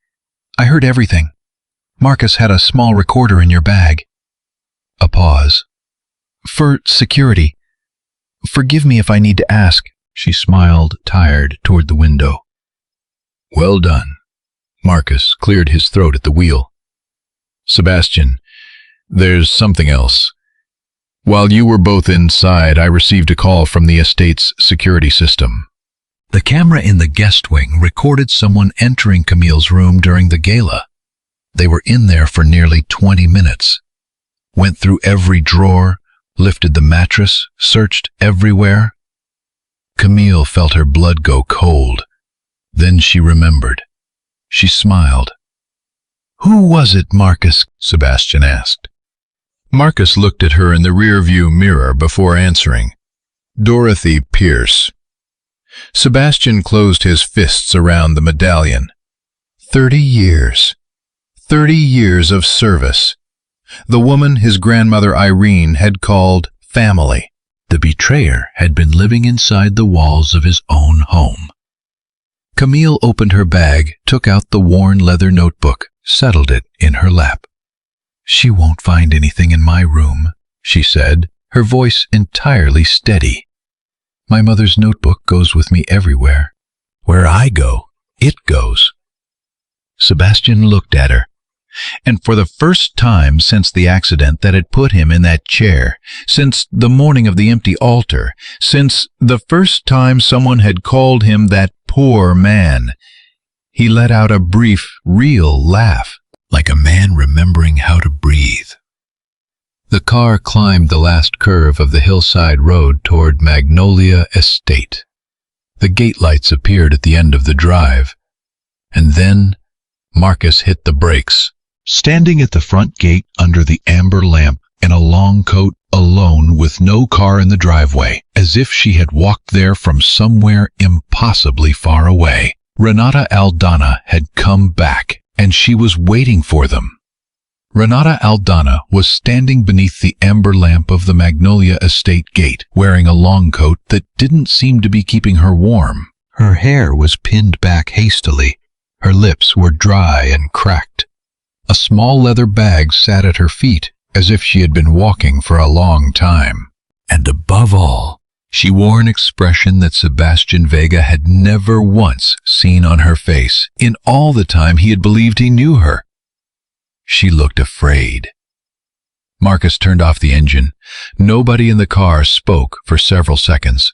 I heard everything. Marcus had a small recorder in your bag. A pause. For security. Forgive me if I need to ask. She smiled, tired, toward the window. Well done. Marcus cleared his throat at the wheel. Sebastian, there's something else. While you were both inside, I received a call from the estate's security system. The camera in the guest wing recorded someone entering Camille's room during the gala. They were in there for nearly 20 minutes. Went through every drawer, lifted the mattress, searched everywhere. Camille felt her blood go cold. Then she remembered. She smiled. Who was it, Marcus? Sebastian asked. Marcus looked at her in the rear-view mirror before answering. Dorothy Pierce. Sebastian closed his fists around the medallion. 30 years. 30 years of service. The woman his grandmother Irene had called family. The betrayer had been living inside the walls of his own home. Camille opened her bag, took out the worn leather notebook, settled it in her lap. She won't find anything in my room, she said, her voice entirely steady. My mother's notebook goes with me everywhere. Where I go, it goes. Sebastian looked at her. And for the first time since the accident that had put him in that chair, since the morning of the empty altar, since the first time someone had called him that poor man, he let out a brief, real laugh, like a man remembering how to breathe. The car climbed the last curve of the hillside road toward Magnolia Estate. The gate lights appeared at the end of the drive, and then Marcus hit the brakes. Standing at the front gate under the amber lamp in a long coat, alone with no car in the driveway, as if she had walked there from somewhere impossibly far away. Renata Aldana had come back, and she was waiting for them. Renata Aldana was standing beneath the amber lamp of the Magnolia Estate gate, wearing a long coat that didn't seem to be keeping her warm. Her hair was pinned back hastily. Her lips were dry and cracked. A small leather bag sat at her feet, as if she had been walking for a long time. And above all, she wore an expression that Sebastian Vega had never once seen on her face in all the time he had believed he knew her. She looked afraid. Marcus turned off the engine. Nobody in the car spoke for several seconds.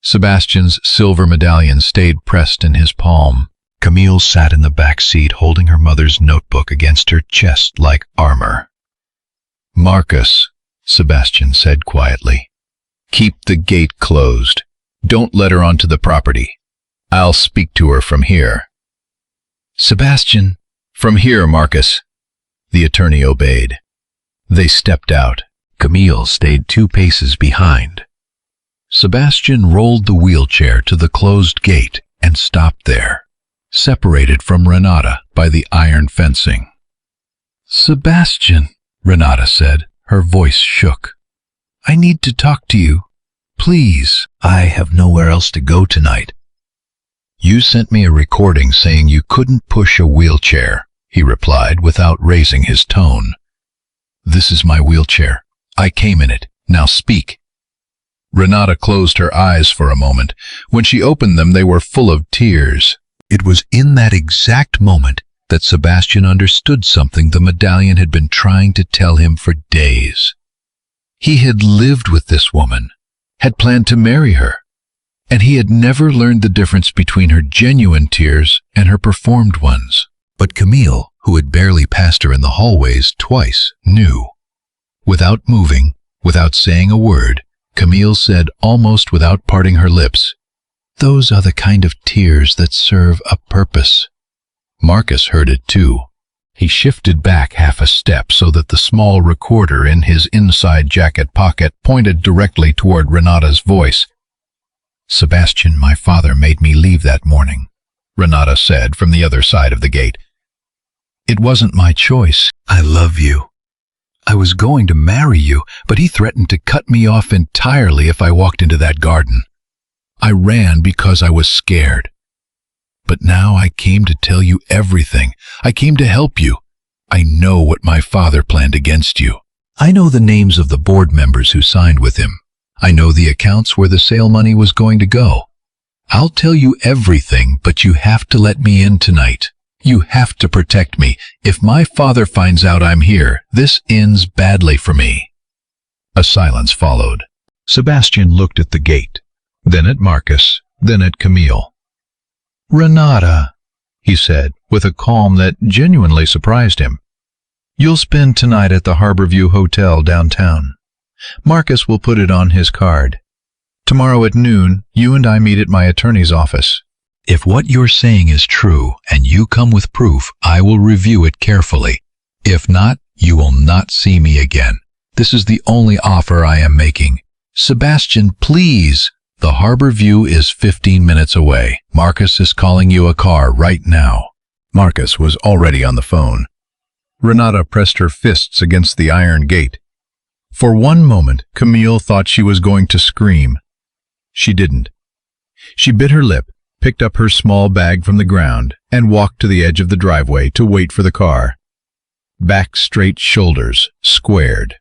Sebastian's silver medallion stayed pressed in his palm. Camille sat in the back seat holding her mother's notebook against her chest like armor. Marcus, Sebastian said quietly, keep the gate closed. Don't let her onto the property. I'll speak to her from here. Sebastian, from here, Marcus. The attorney obeyed. They stepped out. Camille stayed 2 paces behind. Sebastian rolled the wheelchair to the closed gate and stopped there, separated from Renata by the iron fencing. Sebastian, Renata said. Her voice shook. I need to talk to you. Please. I have nowhere else to go tonight. You sent me a recording saying you couldn't push a wheelchair, he replied without raising his tone. This is my wheelchair. I came in it. Now speak. Renata closed her eyes for a moment. When she opened them, they were full of tears. It was in that exact moment that Sebastian understood something the medallion had been trying to tell him for days. He had lived with this woman, had planned to marry her, and he had never learned the difference between her genuine tears and her performed ones. But Camille, who had barely passed her in the hallways twice, knew. Without moving, without saying a word, Camille said almost without parting her lips, "Those are the kind of tears that serve a purpose." Marcus heard it too. He shifted back half a step so that the small recorder in his inside jacket pocket pointed directly toward Renata's voice. "Sebastian, my father made me leave that morning," Renata said from the other side of the gate. "It wasn't my choice. I love you. I was going to marry you, but he threatened to cut me off entirely if I walked into that garden. I ran because I was scared. But now I came to tell you everything. I came to help you. I know what my father planned against you. I know the names of the board members who signed with him. I know the accounts where the sale money was going to go. I'll tell you everything, but you have to let me in tonight. You have to protect me. If my father finds out I'm here, this ends badly for me." A silence followed. Sebastian looked at the gate, then at Marcus, then at Camille. "Renata," he said, with a calm that genuinely surprised him. "You'll spend tonight at the Harborview Hotel downtown. Marcus will put it on his card. Tomorrow at noon, you and I meet at my attorney's office. If what you're saying is true and you come with proof, I will review it carefully. If not, you will not see me again. This is the only offer I am making. Sebastian, please. The Harborview is 15 minutes away. Marcus is calling you a car right now." Marcus was already on the phone. Renata pressed her fists against the iron gate. For one moment, Camille thought she was going to scream. She didn't. She bit her lip, picked up her small bag from the ground, and walked to the edge of the driveway to wait for the car. Back straight, shoulders squared.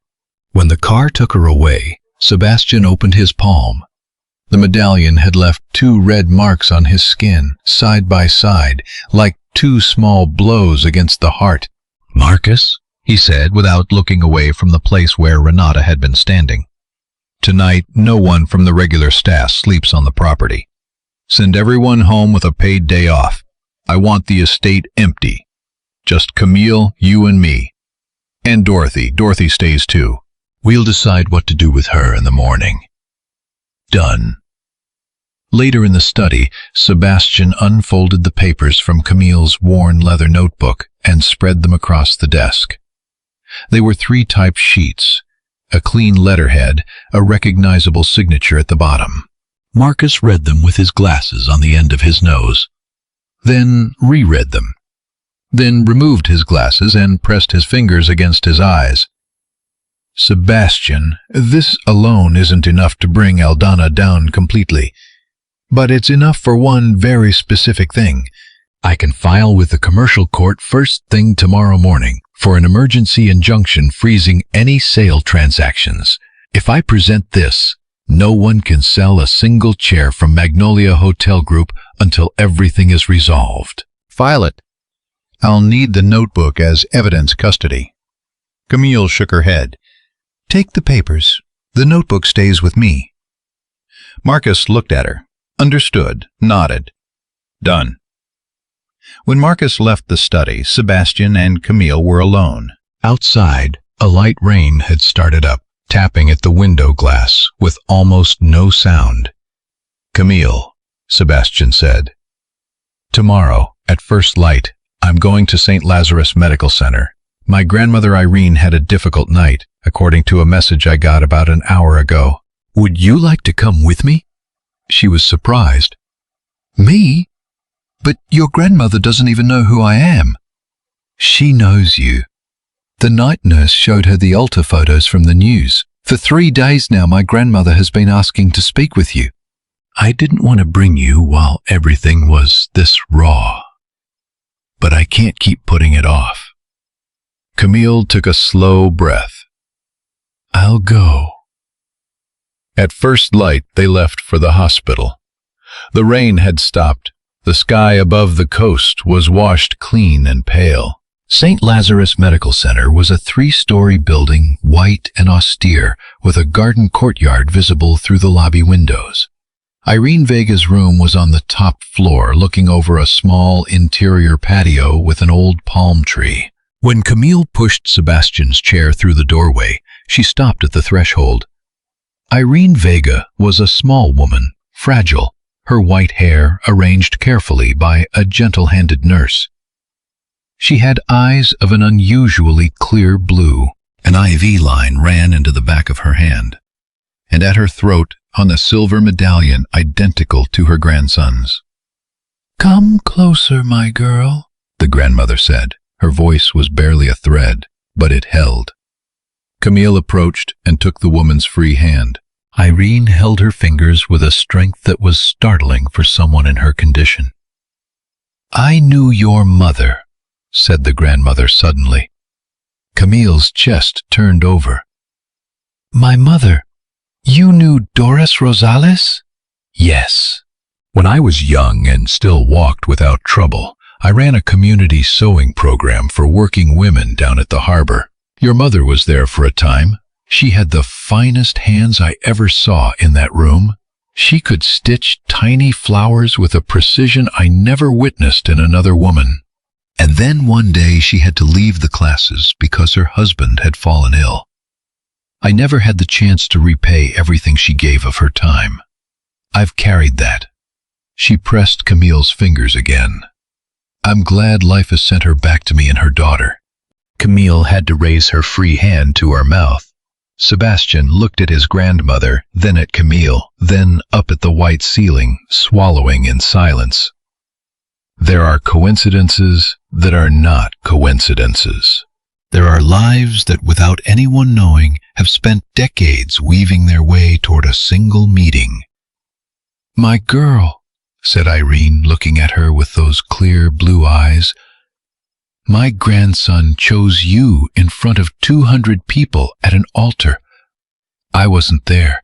When the car took her away, Sebastian opened his palm. The medallion had left 2 red marks on his skin, side by side, like 2 small blows against the heart. "Marcus," he said without looking away from the place where Renata had been standing. "Tonight, no one from the regular staff sleeps on the property. Send everyone home with a paid day off. I want the estate empty. Just Camille, you and me. And Dorothy. Dorothy stays too. We'll decide what to do with her in the morning." Done. Later in the study, Sebastian unfolded the papers from Camille's worn leather notebook and spread them across the desk. They were 3 typed sheets, a clean letterhead, a recognizable signature at the bottom. Marcus read them with his glasses on the end of his nose, then reread them, then removed his glasses and pressed his fingers against his eyes. "Sebastian, this alone isn't enough to bring Aldana down completely, but it's enough for one very specific thing. I can file with the commercial court first thing tomorrow morning for an emergency injunction freezing any sale transactions. If I present this, no one can sell a single chair from Magnolia Hotel Group until everything is resolved." "File it. I'll need the notebook as evidence custody." Camille shook her head. "Take the papers. The notebook stays with me." Marcus looked at her, understood, nodded. Done. When Marcus left the study, Sebastian and Camille were alone. Outside, a light rain had started up, tapping at the window glass with almost no sound. "Camille," Sebastian said, "tomorrow, at first light, I'm going to St. Lazarus Medical Center. My grandmother Irene had a difficult night, according to a message I got about an hour ago. Would you like to come with me?" She was surprised. "Me? But your grandmother doesn't even know who I am." "She knows you. The night nurse showed her the altar photos from the news. For 3 days now, my grandmother has been asking to speak with you. I didn't want to bring you while everything was this raw, but I can't keep putting it off. Camille took a slow breath. I'll go. At first light, they left for the hospital. The rain had stopped. The sky above the coast was washed clean and pale. St. Lazarus Medical Center was a 3-story building, white and austere, with a garden courtyard visible through the lobby windows. Irene Vega's room was on the top floor, looking over a small interior patio with an old palm tree. When Camille pushed Sebastian's chair through the doorway, she stopped at the threshold. Irene Vega was a small woman, fragile, her white hair arranged carefully by a gentle-handed nurse. She had eyes of an unusually clear blue. An IV line ran into the back of her hand, and at her throat hung a silver medallion identical to her grandson's. "Come closer, my girl," the grandmother said. Her voice was barely a thread, but it held. Camille approached and took the woman's free hand. Irene held her fingers with a strength that was startling for someone in her condition. "I knew your mother," said the grandmother suddenly. Camille's chest turned over. "My mother? You knew Doris Rosales?" "Yes. When I was young and still walked without trouble, I ran a community sewing program for working women down at the harbor. Your mother was there for a time. She had the finest hands I ever saw in that room. She could stitch tiny flowers with a precision I never witnessed in another woman. And then one day she had to leave the classes because her husband had fallen ill. I never had the chance to repay everything she gave of her time. I've carried that." She pressed Camille's fingers again. "I'm glad life has sent her back to me and her daughter." Camille had to raise her free hand to her mouth. Sebastian looked at his grandmother, then at Camille, then up at the white ceiling, swallowing in silence. There are coincidences that are not coincidences. There are lives that, without anyone knowing, have spent decades weaving their way toward a single meeting. "My girl," said Irene, looking at her with those clear blue eyes, "my grandson chose you in front of 200 people at an altar. I wasn't there,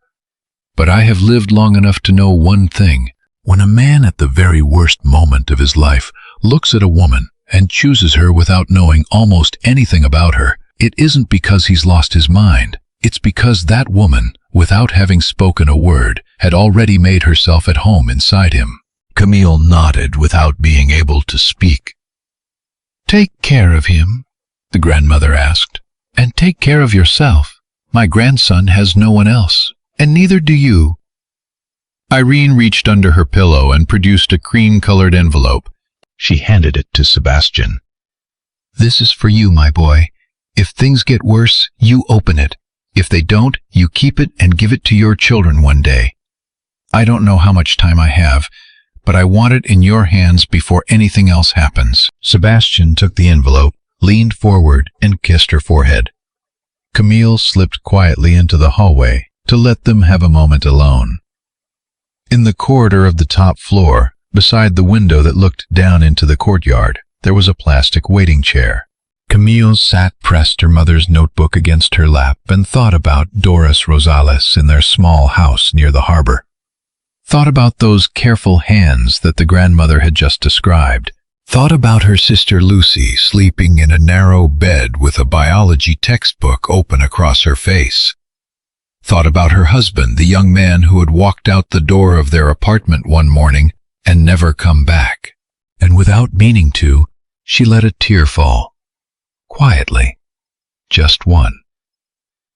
but I have lived long enough to know one thing. When a man at the very worst moment of his life looks at a woman and chooses her without knowing almost anything about her, it isn't because he's lost his mind. It's because that woman, without having spoken a word, had already made herself at home inside him." Camille nodded without being able to speak. "Take care of him," the grandmother asked, "and take care of yourself. My grandson has no one else, and neither do you." Irene reached under her pillow and produced a cream-colored envelope. She handed it to Sebastian. "This is for you, my boy. If things get worse, you open it. If they don't, you keep it and give it to your children one day. I don't know how much time I have, but I want it in your hands before anything else happens." Sebastian took the envelope, leaned forward, and kissed her forehead. Camille slipped quietly into the hallway to let them have a moment alone. In the corridor of the top floor, beside the window that looked down into the courtyard, there was a plastic waiting chair. Camille sat, pressed her mother's notebook against her lap, and thought about Doris Rosales in their small house near the harbor. Thought about those careful hands that the grandmother had just described. Thought about her sister Lucy sleeping in a narrow bed with a biology textbook open across her face. Thought about her husband, the young man who had walked out the door of their apartment one morning and never come back. And without meaning to, she let a tear fall. Quietly. Just one.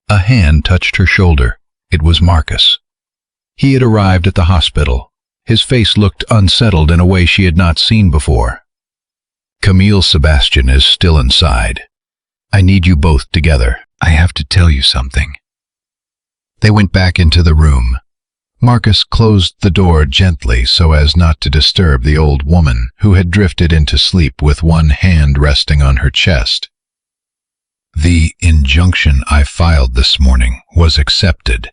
A hand touched her shoulder. It was Marcus. He had arrived at the hospital. His face looked unsettled in a way she had not seen before. "Camille, Sebastian is still inside. I need you both together. I have to tell you something." They went back into the room. Marcus closed the door gently so as not to disturb the old woman, who had drifted into sleep with one hand resting on her chest. The injunction I filed this morning was accepted,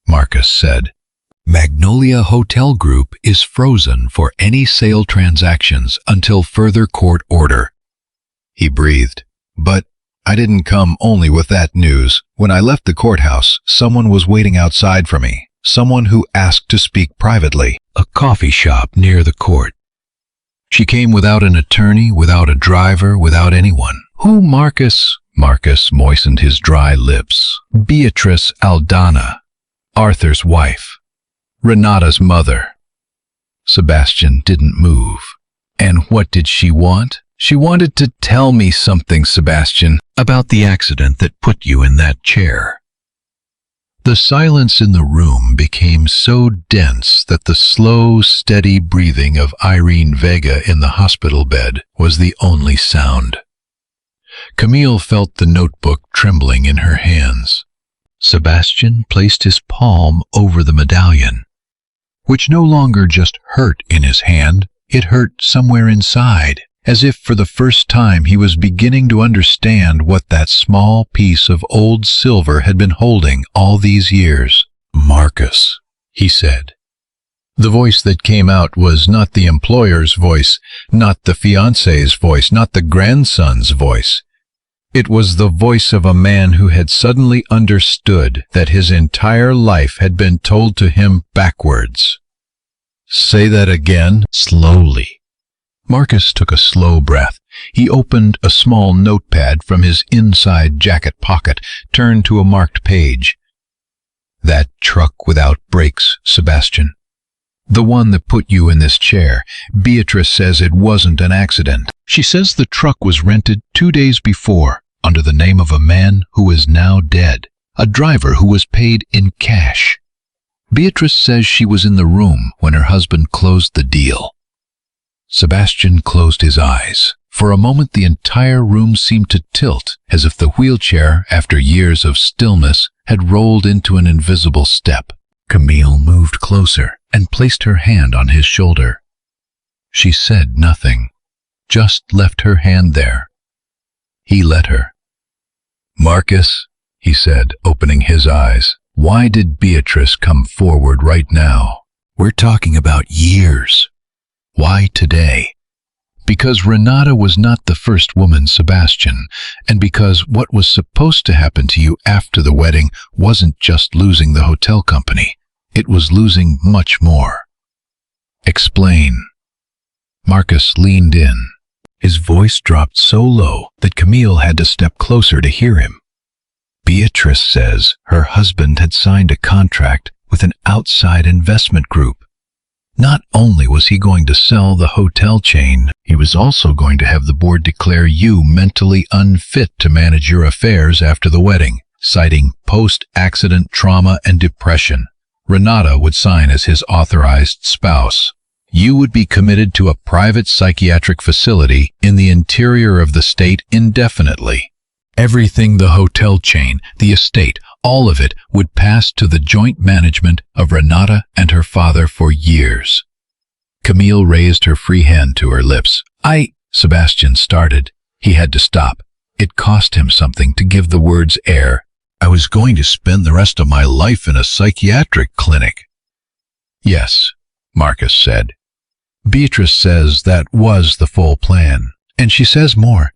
Marcus said. Magnolia Hotel Group is frozen for any sale transactions until further court order. He breathed. But I didn't come only with that news. When I left the courthouse, someone was waiting outside for me. Someone who asked to speak privately. A coffee shop near the court. She came without an attorney, without a driver, without anyone. Who, Marcus? Marcus moistened his dry lips. Beatrice Aldana, Arthur's wife. Renata's mother. Sebastian didn't move. And what did she want? She wanted to tell me something, Sebastian, about the accident that put you in that chair. The silence in the room became so dense that the slow, steady breathing of Irene Vega in the hospital bed was the only sound. Camille felt the notebook trembling in her hands. Sebastian placed his palm over the medallion, which no longer just hurt in his hand, it hurt somewhere inside, as if for the first time he was beginning to understand what that small piece of old silver had been holding all these years. Marcus, he said. The voice that came out was not the employer's voice, not the fiancé's voice, not the grandson's voice. It was the voice of a man who had suddenly understood that his entire life had been told to him backwards. Say that again, slowly. Marcus took a slow breath. He opened a small notepad from his inside jacket pocket, turned to a marked page. That truck without brakes, Sebastian. The one that put you in this chair. Beatrice says it wasn't an accident. She says the truck was rented 2 days before, under the name of a man who is now dead, a driver who was paid in cash. Beatrice says she was in the room when her husband closed the deal. Sebastian closed his eyes. For a moment the entire room seemed to tilt, as if the wheelchair, after years of stillness, had rolled into an invisible step. Camille moved closer and placed her hand on his shoulder. She said nothing, just left her hand there. He let her. Marcus, he said, opening his eyes, why did Beatrice come forward right now? We're talking about years. Why today? Because Renata was not the first woman, Sebastian, and because what was supposed to happen to you after the wedding wasn't just losing the hotel company. It was losing much more. Explain. Marcus leaned in. His voice dropped so low that Camille had to step closer to hear him. Beatrice says her husband had signed a contract with an outside investment group. Not only was he going to sell the hotel chain, he was also going to have the board declare you mentally unfit to manage your affairs after the wedding, citing post-accident trauma and depression. Renata would sign as his authorized spouse. You would be committed to a private psychiatric facility in the interior of the state indefinitely. Everything the hotel chain, the estate, all of it would pass to the joint management of Renata and her father for years. Camille raised her free hand to her lips. Sebastian started. He had to stop. It cost him something to give the words air. I was going to spend the rest of my life in a psychiatric clinic. Yes, Marcus said. Beatrice says that was the full plan. And she says more.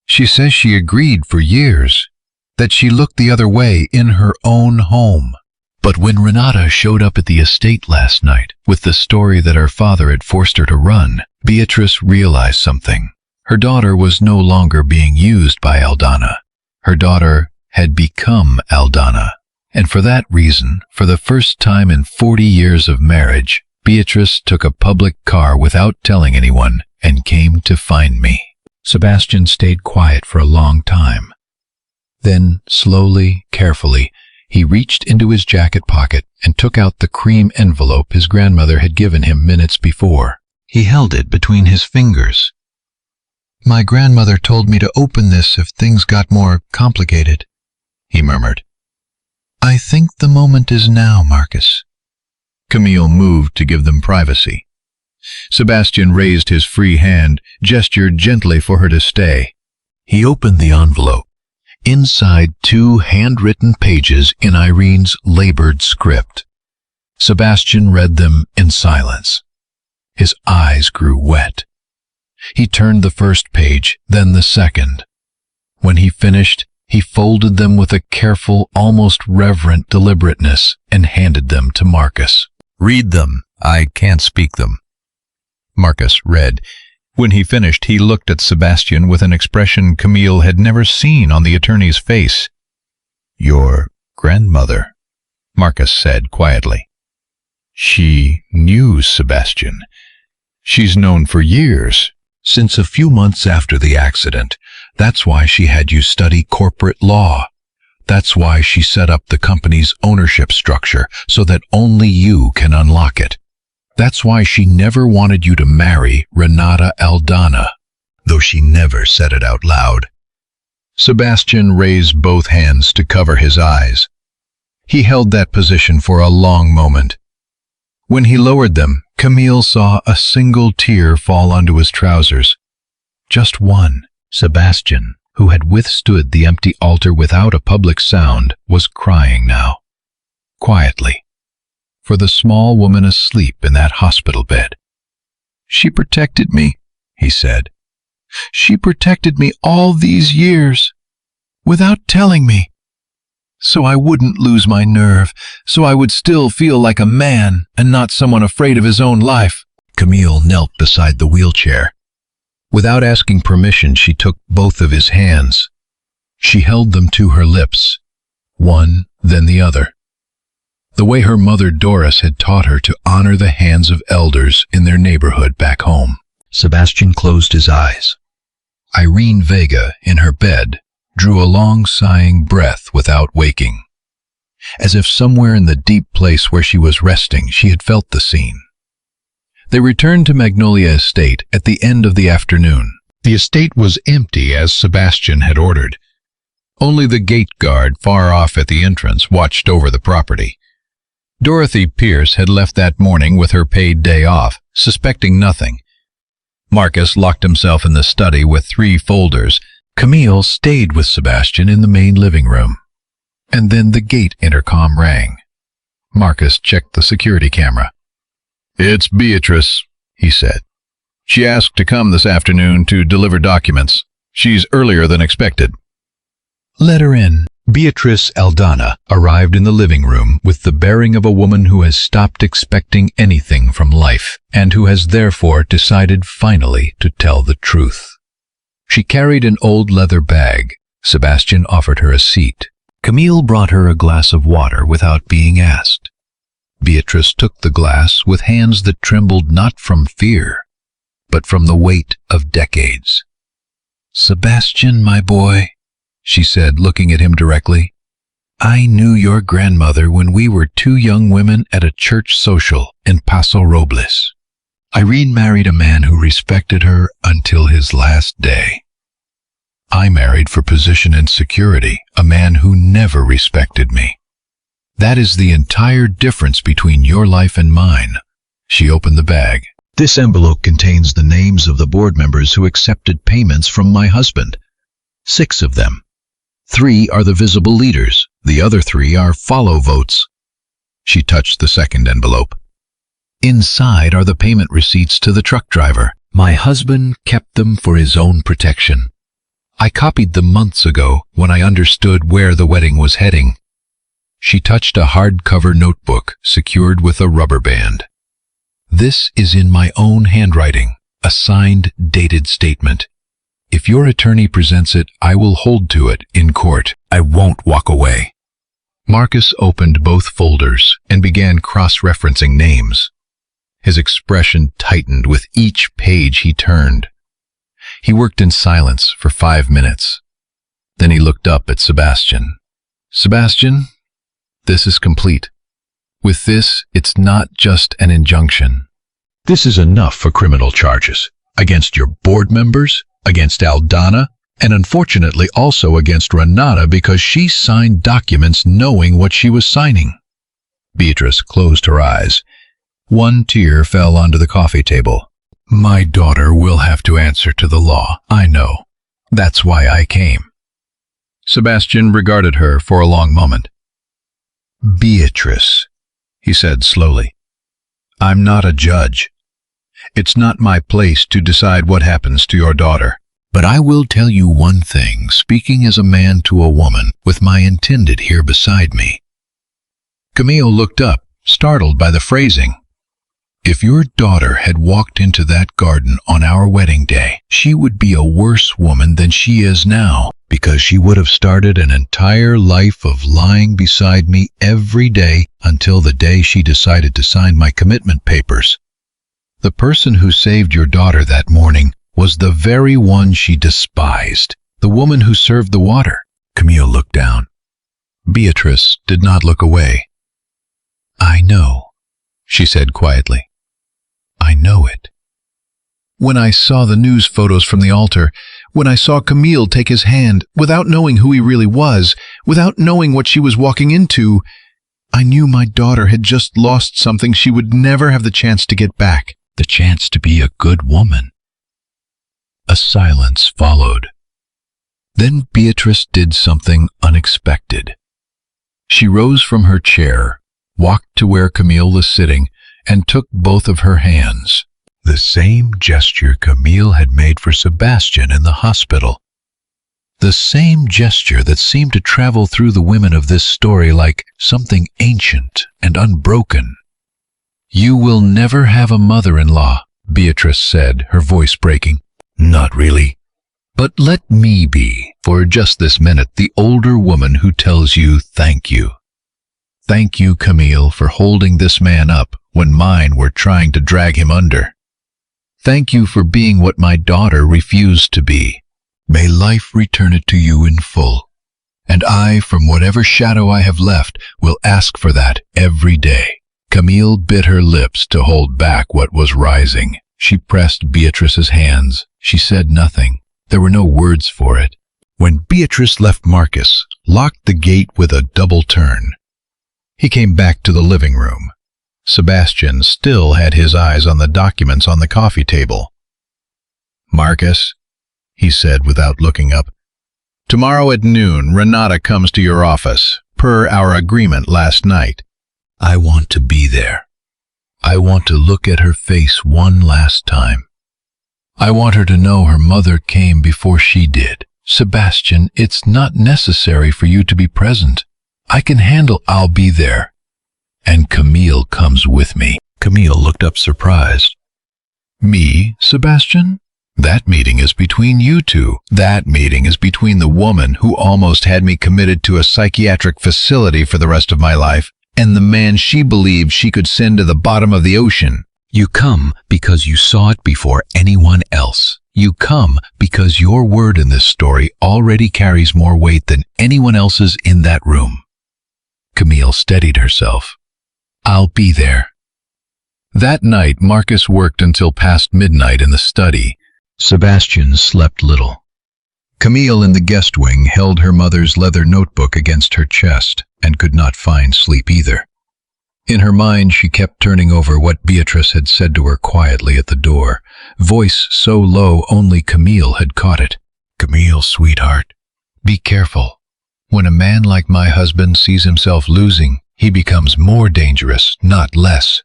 She says she agreed for years, that she looked the other way in her own home. But when Renata showed up at the estate last night with the story that her father had forced her to run, Beatrice realized something. Her daughter was no longer being used by Aldana. Her daughter had become Aldana. And for that reason, for the first time in 40 years of marriage, Beatrice took a public car without telling anyone and came to find me. Sebastian stayed quiet for a long time. Then, slowly, carefully, he reached into his jacket pocket and took out the cream envelope his grandmother had given him minutes before. He held it between his fingers. My grandmother told me to open this if things got more complicated, he murmured. I think the moment is now, Marcus. Camille moved to give them privacy. Sebastian raised his free hand, gestured gently for her to stay. He opened the envelope. Inside 2 handwritten pages in Irene's labored script. Sebastian read them in silence. His eyes grew wet. He turned the first page, then the second. When he finished, he folded them with a careful, almost reverent deliberateness and handed them to Marcus. "Read them. I can't speak them." Marcus read. When he finished, he looked at Sebastian with an expression Camille had never seen on the attorney's face. "Your grandmother," Marcus said quietly. "She knew Sebastian. She's known for years." "Since a few months after the accident. That's why she had you study corporate law. That's why she set up the company's ownership structure so that only you can unlock it. That's why she never wanted you to marry Renata Aldana, though she never said it out loud." Sebastian raised both hands to cover his eyes. He held that position for a long moment. When he lowered them, Camille saw a single tear fall onto his trousers. Just one. Sebastian, who had withstood the empty altar without a public sound, was crying now. Quietly. For the small woman asleep in that hospital bed. "She protected me," he said. "She protected me all these years, without telling me. So I wouldn't lose my nerve, so I would still feel like a man and not someone afraid of his own life." Camille knelt beside the wheelchair. Without asking permission, she took both of his hands. She held them to her lips, one, then the other. The way her mother Doris had taught her to honor the hands of elders in their neighborhood back home. Sebastian closed his eyes. Irene Vega, in her bed, drew a long sighing breath without waking. As if somewhere in the deep place where she was resting, she had felt the scene. They returned to Magnolia Estate at the end of the afternoon. The estate was empty as Sebastian had ordered. Only the gate guard far off at the entrance watched over the property. Dorothy Pierce had left that morning with her paid day off, suspecting nothing. Marcus locked himself in the study with 3 folders. Camille stayed with Sebastian in the main living room. And then the gate intercom rang. Marcus checked the security camera. "It's Beatrice," he said. "She asked to come this afternoon to deliver documents. She's earlier than expected." "Let her in." Beatrice Aldana arrived in the living room with the bearing of a woman who has stopped expecting anything from life and who has therefore decided finally to tell the truth. She carried an old leather bag. Sebastian offered her a seat. Camille brought her a glass of water without being asked. Beatrice took the glass with hands that trembled not from fear, but from the weight of decades. "Sebastian, my boy," she said, looking at him directly, "I knew your grandmother when we were 2 young women at a church social in Paso Robles. Irene married a man who respected her until his last day. I married for position and security, a man who never respected me. That is the entire difference between your life and mine." She opened the bag. "This envelope contains the names of the board members who accepted payments from my husband. 6 of them. 3 are the visible leaders. The other 3 are follow votes." She touched the second envelope. "Inside are the payment receipts to the truck driver. My husband kept them for his own protection. I copied them months ago when I understood where the wedding was heading." She touched a hardcover notebook secured with a rubber band. "This is in my own handwriting, a signed, dated statement. If your attorney presents it, I will hold to it in court. I won't walk away." Marcus opened both folders and began cross-referencing names. His expression tightened with each page he turned. He worked in silence for 5 minutes. Then he looked up at Sebastian. "Sebastian, this is complete. With this, it's not just an injunction. This is enough for criminal charges. Against your board members, against Aldana, and unfortunately also against Renata because she signed documents knowing what she was signing." Beatrice closed her eyes. One tear fell onto the coffee table. "My daughter will have to answer to the law, I know. That's why I came." Sebastian regarded her for a long moment. "Beatrice," he said slowly, "I'm not a judge. It's not my place to decide what happens to your daughter. But I will tell you one thing, speaking as a man to a woman, with my intended here beside me." Camille looked up, startled by the phrasing. "If your daughter had walked into that garden on our wedding day, she would be a worse woman than she is now, because she would have started an entire life of lying beside me every day until the day she decided to sign my commitment papers. The person who saved your daughter that morning was the very one she despised, the woman who served the water." Camille looked down. Beatrice did not look away. "I know," she said quietly. "I know it. When I saw the news photos from the altar, when I saw Camille take his hand, without knowing who he really was, without knowing what she was walking into, I knew my daughter had just lost something she would never have the chance to get back. The chance to be a good woman." A silence followed. Then Beatrice did something unexpected. She rose from her chair, walked to where Camille was sitting, and took both of her hands. The same gesture Camille had made for Sebastian in the hospital. The same gesture that seemed to travel through the women of this story like something ancient and unbroken. "You will never have a mother-in-law," Beatrice said, her voice breaking. "Not really. But let me be, for just this minute, the older woman who tells you thank you. Thank you, Camille, for holding this man up when mine were trying to drag him under. Thank you for being what my daughter refused to be. May life return it to you in full. And I, from whatever shadow I have left, will ask for that every day." Camille bit her lips to hold back what was rising. She pressed Beatrice's hands. She said nothing. There were no words for it. When Beatrice left Marcus, locked the gate with a double turn, he came back to the living room. Sebastian still had his eyes on the documents on the coffee table. "Marcus," he said without looking up, "tomorrow at noon, Renata comes to your office, per our agreement last night. I want to be there. I want to look at her face one last time. I want her to know her mother came before she did. Sebastian, it's not necessary for you to be present. I can handle I'll be there. And Camille comes with me." Camille looked up surprised. "Me, Sebastian? That meeting is between you two. That meeting is between the woman who almost had me committed to a psychiatric facility for the rest of my life and the man she believed she could send to the bottom of the ocean. You come because you saw it before anyone else. You come because your word in this story already carries more weight than anyone else's in that room." Camille steadied herself. "I'll be there." That night, Marcus worked until past midnight in the study. Sebastian slept little. Camille in the guest wing held her mother's leather notebook against her chest and could not find sleep either. In her mind, she kept turning over what Beatrice had said to her quietly at the door, voice so low only Camille had caught it. "Camille, sweetheart, be careful. When a man like my husband sees himself losing, he becomes more dangerous, not less."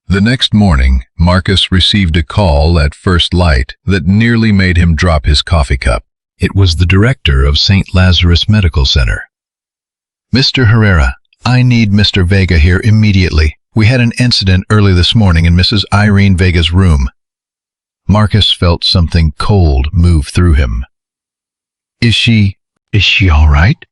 The next morning, Marcus received a call at first light that nearly made him drop his coffee cup. It was the director of St. Lazarus Medical Center. "Mr. Herrera, I need Mr. Vega here immediately. We had an incident early this morning in Mrs. Irene Vega's room." Marcus felt something cold move through him. Is she all right?"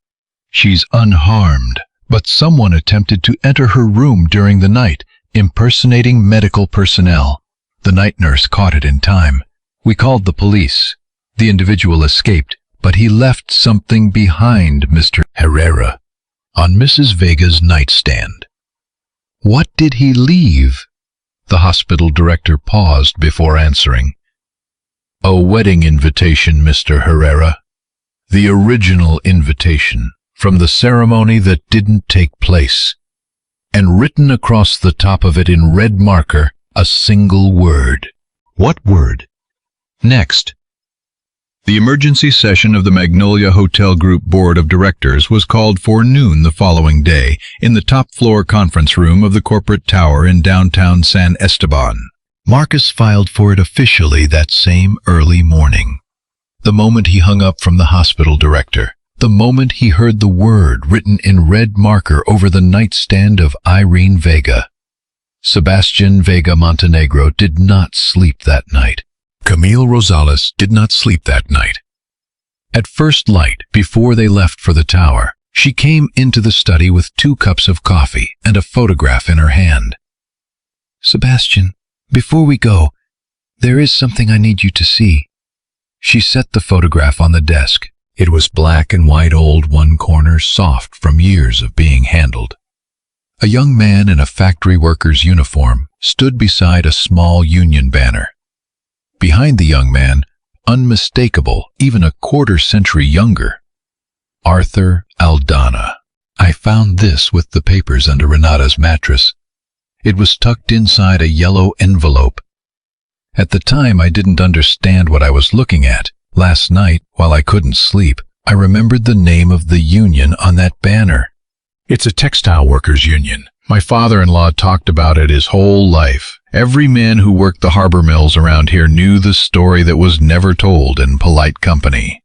"She's unharmed, but someone attempted to enter her room during the night, impersonating medical personnel. The night nurse caught it in time. We called the police. The individual escaped, but he left something behind, Mr. Herrera, on Mrs. Vega's nightstand." "What did he leave?" The hospital director paused before answering. "A wedding invitation, Mr. Herrera. The original invitation from the ceremony that didn't take place. And written across the top of it in red marker, a single word." "What word?" "Next." The emergency session of the Magnolia Hotel Group Board of Directors was called for noon the following day in the top-floor conference room of the corporate tower in downtown San Esteban. Marcus filed for it officially that same early morning. The moment he hung up from the hospital director, the moment he heard the word written in red marker over the nightstand of Irene Vega. Sebastian Vega Montenegro did not sleep that night. Camille Rosales did not sleep that night. At first light, before they left for the tower, she came into the study with 2 cups of coffee and a photograph in her hand. "Sebastian, before we go, there is something I need you to see." She set the photograph on the desk. It was black and white, old, one corner, soft from years of being handled. A young man in a factory worker's uniform stood beside a small union banner. Behind the young man, unmistakable, even a quarter-century younger, Arthur Aldana. "I found this with the papers under Renata's mattress. It was tucked inside a yellow envelope. At the time, I didn't understand what I was looking at. Last night, while I couldn't sleep, I remembered the name of the union on that banner. It's a textile workers' union. My father-in-law talked about it his whole life. Every man who worked the harbor mills around here knew the story that was never told in polite company."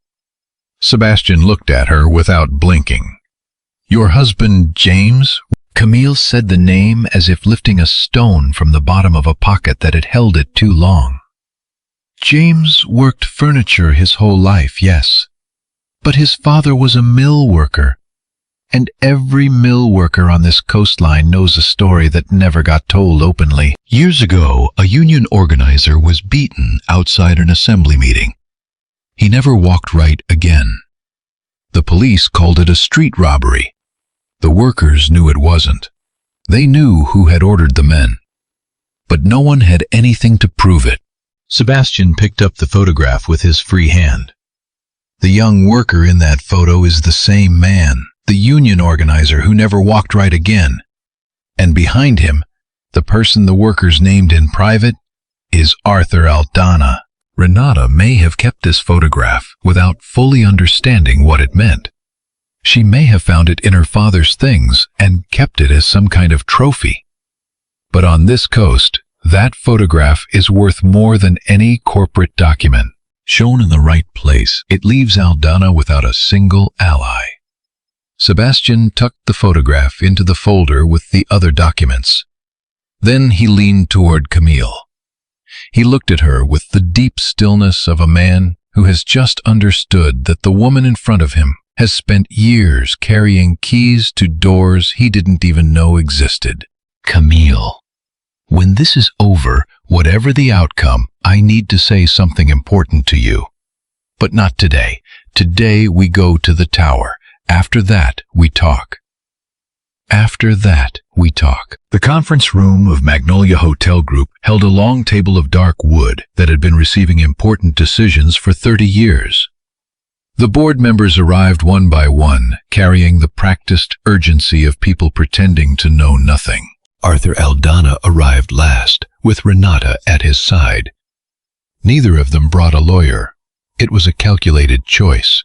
Sebastian looked at her without blinking. "Your husband, James?" Camille said the name as if lifting a stone from the bottom of a pocket that had held it too long. "James worked furniture his whole life, yes. But his father was a mill worker. And every mill worker on this coastline knows a story that never got told openly. Years ago, a union organizer was beaten outside an assembly meeting. He never walked right again. The police called it a street robbery. The workers knew it wasn't. They knew who had ordered the men. But no one had anything to prove it." Sebastian picked up the photograph with his free hand. "The young worker in that photo is the same man, the union organizer who never walked right again. And behind him, the person the workers named in private, is Arthur Aldana." Renata may have kept this photograph without fully understanding what it meant. She may have found it in her father's things and kept it as some kind of trophy. But on this coast, that photograph is worth more than any corporate document. Shown in the right place, it leaves Aldana without a single ally. Sebastian tucked the photograph into the folder with the other documents. Then he leaned toward Camille. He looked at her with the deep stillness of a man who has just understood that the woman in front of him has spent years carrying keys to doors he didn't even know existed. "Camille, when this is over, whatever the outcome, I need to say something important to you. But not today. Today we go to the tower. After that, we talk." After that, we talk. The conference room of Magnolia Hotel Group held a long table of dark wood that had been receiving important decisions for 30 years. The board members arrived one by one, carrying the practiced urgency of people pretending to know nothing. Arthur Aldana arrived last, with Renata at his side. Neither of them brought a lawyer. It was a calculated choice.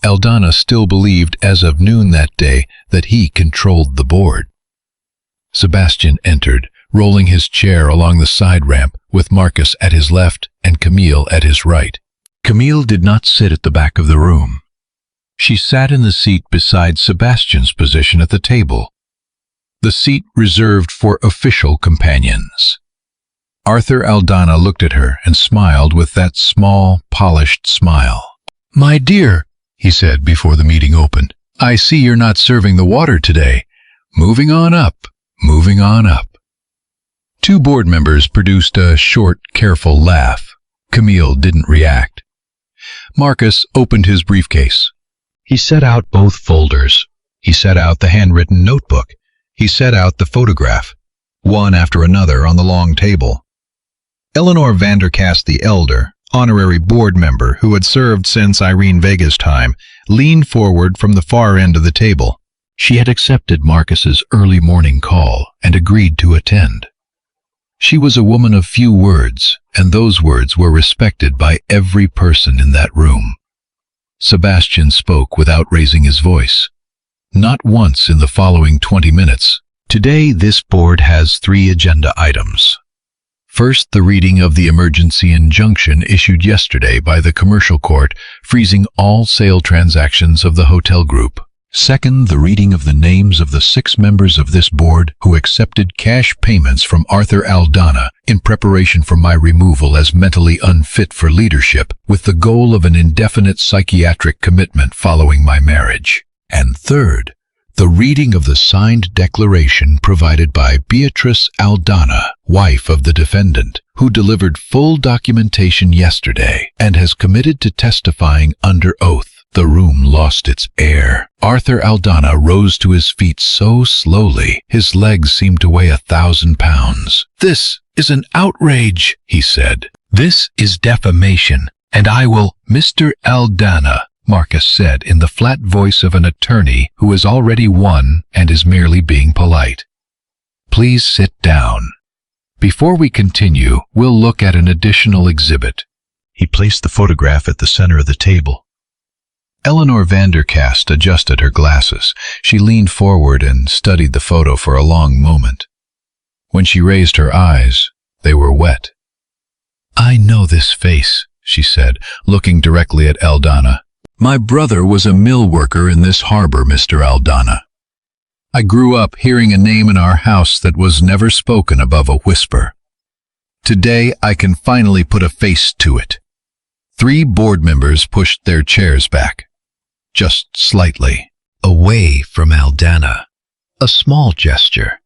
Aldana still believed as of noon that day that he controlled the board. Sebastian entered, rolling his chair along the side ramp with Marcus at his left and Camille at his right. Camille did not sit at the back of the room. She sat in the seat beside Sebastian's position at the table, the seat reserved for official companions. Arthur Aldana looked at her and smiled with that small, polished smile. "My dear," he said before the meeting opened, "I see you're not serving the water today. Moving on up, moving on up." 2 board members produced a short, careful laugh. Camille didn't react. Marcus opened his briefcase. He set out both folders. He set out the handwritten notebook. He set out the photograph, one after another on the long table. Eleanor Vandercast the elder, honorary board member who had served since Irene Vega's time, leaned forward from the far end of the table. She had accepted Marcus's early morning call and agreed to attend. She was a woman of few words, and those words were respected by every person in that room. Sebastian spoke without raising his voice. Not once in the following 20 minutes. Today, this board has 3 agenda items. First, the reading of the emergency injunction issued yesterday by the commercial court, freezing all sale transactions of the hotel group. Second, the reading of the names of the 6 members of this board who accepted cash payments from Arthur Aldana in preparation for my removal as mentally unfit for leadership, with the goal of an indefinite psychiatric commitment following my marriage. And third, the reading of the signed declaration provided by Beatrice Aldana, wife of the defendant, who delivered full documentation yesterday and has committed to testifying under oath. The room lost its air. Arthur Aldana rose to his feet so slowly, his legs seemed to weigh 1,000 pounds. "This is an outrage," he said. "This is defamation, and I will—" "Mr. Aldana," Marcus said in the flat voice of an attorney who has already won and is merely being polite. "Please sit down. Before we continue, we'll look at an additional exhibit." He placed the photograph at the center of the table. Eleanor Vanderkast adjusted her glasses. She leaned forward and studied the photo for a long moment. When she raised her eyes, they were wet. "I know this face," she said, looking directly at Aldana. "My brother was a mill worker in this harbor, Mr. Aldana. I grew up hearing a name in our house that was never spoken above a whisper. Today, I can finally put a face to it." 3 board members pushed their chairs back, just slightly, away from Aldana. A small gesture.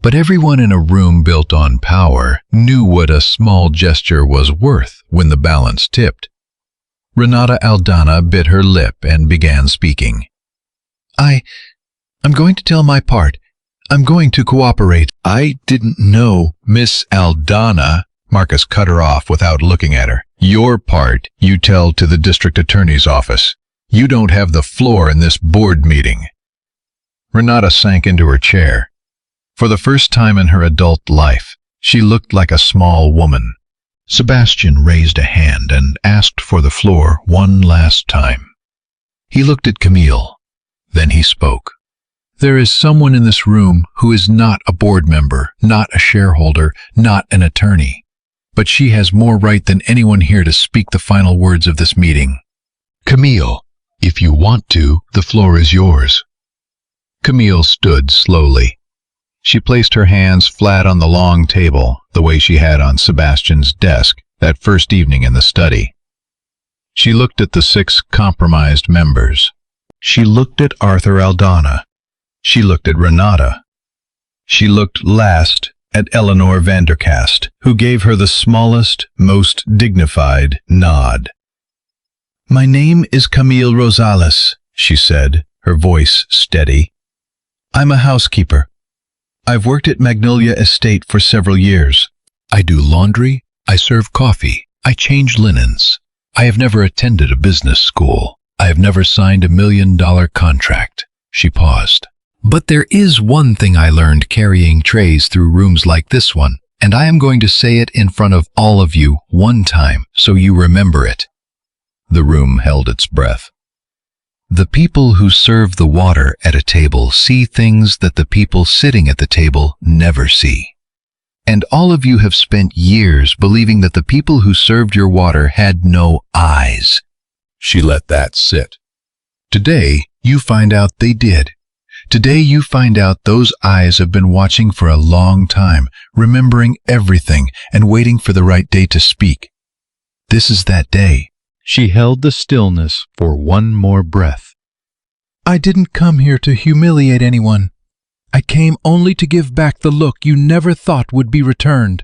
But everyone in a room built on power knew what a small gesture was worth when the balance tipped. Renata Aldana bit her lip and began speaking. I'm going to tell my part. I'm going to cooperate." "I didn't know, Miss Aldana," Marcus cut her off without looking at her. "Your part you tell to the district attorney's office. You don't have the floor in this board meeting." Renata sank into her chair. For the first time in her adult life, she looked like a small woman. Sebastian raised a hand and asked for the floor one last time. He looked at Camille. Then he spoke. "There is someone in this room who is not a board member, not a shareholder, not an attorney. But she has more right than anyone here to speak the final words of this meeting. Camille, if you want to, the floor is yours." Camille stood slowly. She placed her hands flat on the long table, the way she had on Sebastian's desk that first evening in the study. She looked at the 6 compromised members. She looked at Arthur Aldana. She looked at Renata. She looked last at Eleanor Vanderkast, who gave her the smallest, most dignified nod. "My name is Camille Rosales," she said, her voice steady. "I'm a housekeeper. I've worked at Magnolia Estate for several years. I do laundry, I serve coffee, I change linens. I have never attended a business school. I have never signed $1 million contract." She paused. "But there is one thing I learned carrying trays through rooms like this one, and I am going to say it in front of all of you one time, so you remember it." The room held its breath. The people who serve the water at a table see things that the people sitting at the table never see. And all of you have spent years believing that the people who served your water had no eyes. She let that sit. Today, you find out they did. Today you find out those eyes have been watching for a long time, remembering everything and waiting for the right day to speak. This is that day. She held the stillness for one more breath. "I didn't come here to humiliate anyone. I came only to give back the look you never thought would be returned."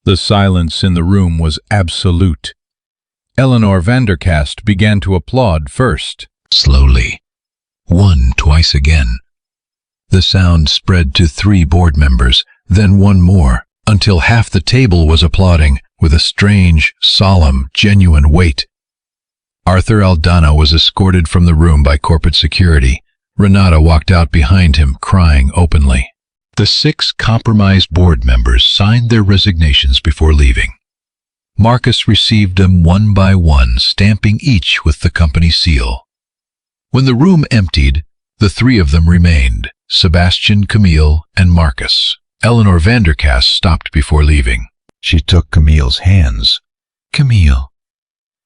The silence in the room was absolute. Eleanor Vanderkast began to applaud first. Slowly. 1 twice again. The sound spread to 3 board members, then 1 more, until half the table was applauding with a strange, solemn, genuine weight. Arthur Aldana was escorted from the room by corporate security. Renata walked out behind him, crying openly. The 6 compromised board members signed their resignations before leaving. Marcus received them one by one, stamping each with the company seal. When the room emptied, the 3 of them remained, Sebastian, Camille, and Marcus. Eleanor Vanderkast stopped before leaving. She took Camille's hands. "Camille,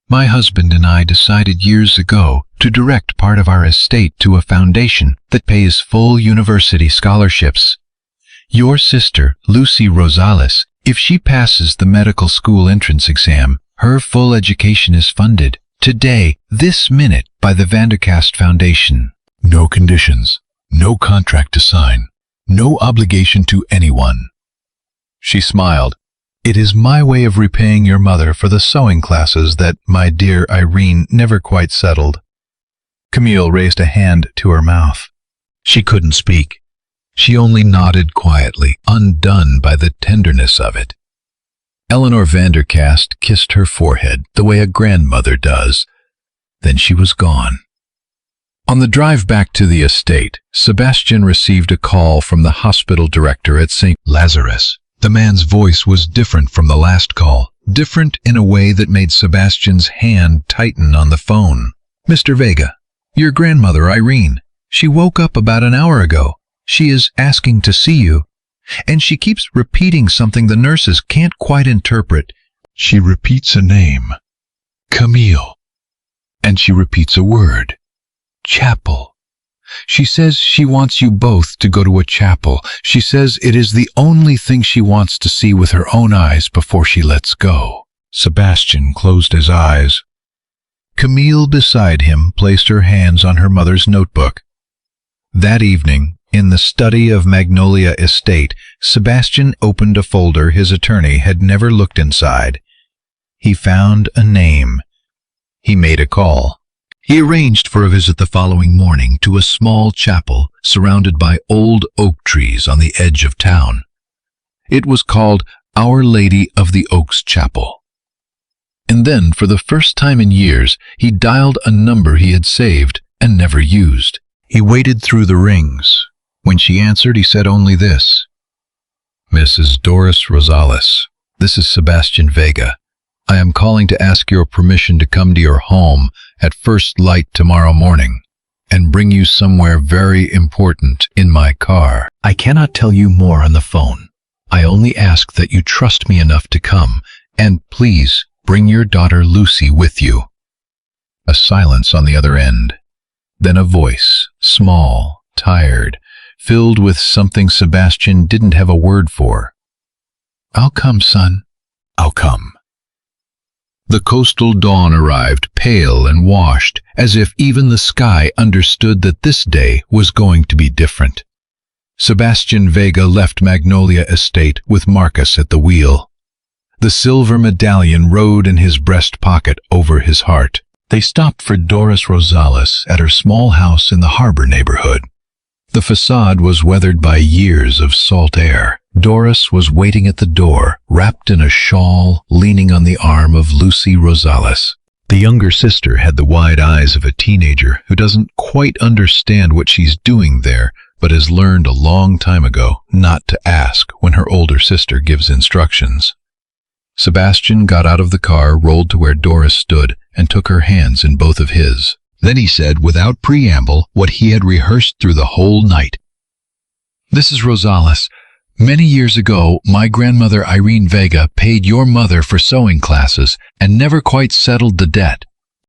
my husband and I decided years ago to direct part of our estate to a foundation that pays full university scholarships. Your sister, Lucy Rosales, if she passes the medical school entrance exam, her full education is funded, today, this minute, by the Vanderkast Foundation. No conditions, no contract to sign, no obligation to anyone." She smiled. "It is my way of repaying your mother for the sewing classes that my dear Irene never quite settled." Camille raised a hand to her mouth. She couldn't speak. She only nodded quietly, undone by the tenderness of it. Eleanor Vanderkast kissed her forehead the way a grandmother does. Then she was gone. On the drive back to the estate, Sebastian received a call from the hospital director at St. Lazarus. The man's voice was different from the last call, different in a way that made Sebastian's hand tighten on the phone. "Mr. Vega, your grandmother Irene. She woke up about an hour ago. She is asking to see you, and she keeps repeating something the nurses can't quite interpret. She repeats a name, Camille, and she repeats a word, chapel. She says she wants you both to go to a chapel. She says it is the only thing she wants to see with her own eyes before she lets go." Sebastian closed his eyes. Camille beside him placed her hands on her mother's notebook. That evening, in the study of Magnolia Estate, Sebastian opened a folder his attorney had never looked inside. He found a name. He made a call. He arranged for a visit the following morning to a small chapel surrounded by old oak trees on the edge of town. It was called Our Lady of the Oaks Chapel. And then, for the first time in years, he dialed a number he had saved and never used. He waited through the rings. When she answered, he said only this: "Mrs. Doris Rosales, this is Sebastian Vega. I am calling to ask your permission to come to your home at first light tomorrow morning and bring you somewhere very important in my car. I cannot tell you more on the phone. I only ask that you trust me enough to come, and please bring your daughter Lucy with you." A silence on the other end. Then a voice, small, tired, filled with something Sebastian didn't have a word for. "I'll come, son. I'll come." The coastal dawn arrived, pale and washed, as if even the sky understood that this day was going to be different. Sebastian Vega left Magnolia Estate with Marcus at the wheel. The silver medallion rode in his breast pocket over his heart. They stopped for Doris Rosales at her small house in the harbor neighborhood. The facade was weathered by years of salt air. Doris was waiting at the door, wrapped in a shawl, leaning on the arm of Lucy Rosales. The younger sister had the wide eyes of a teenager who doesn't quite understand what she's doing there, but has learned a long time ago not to ask when her older sister gives instructions. Sebastian got out of the car, rolled to where Doris stood, and took her hands in both of his. Then he said, without preamble, what he had rehearsed through the whole night. "This is Rosales. Many years ago, my grandmother Irene Vega paid your mother for sewing classes and never quite settled the debt.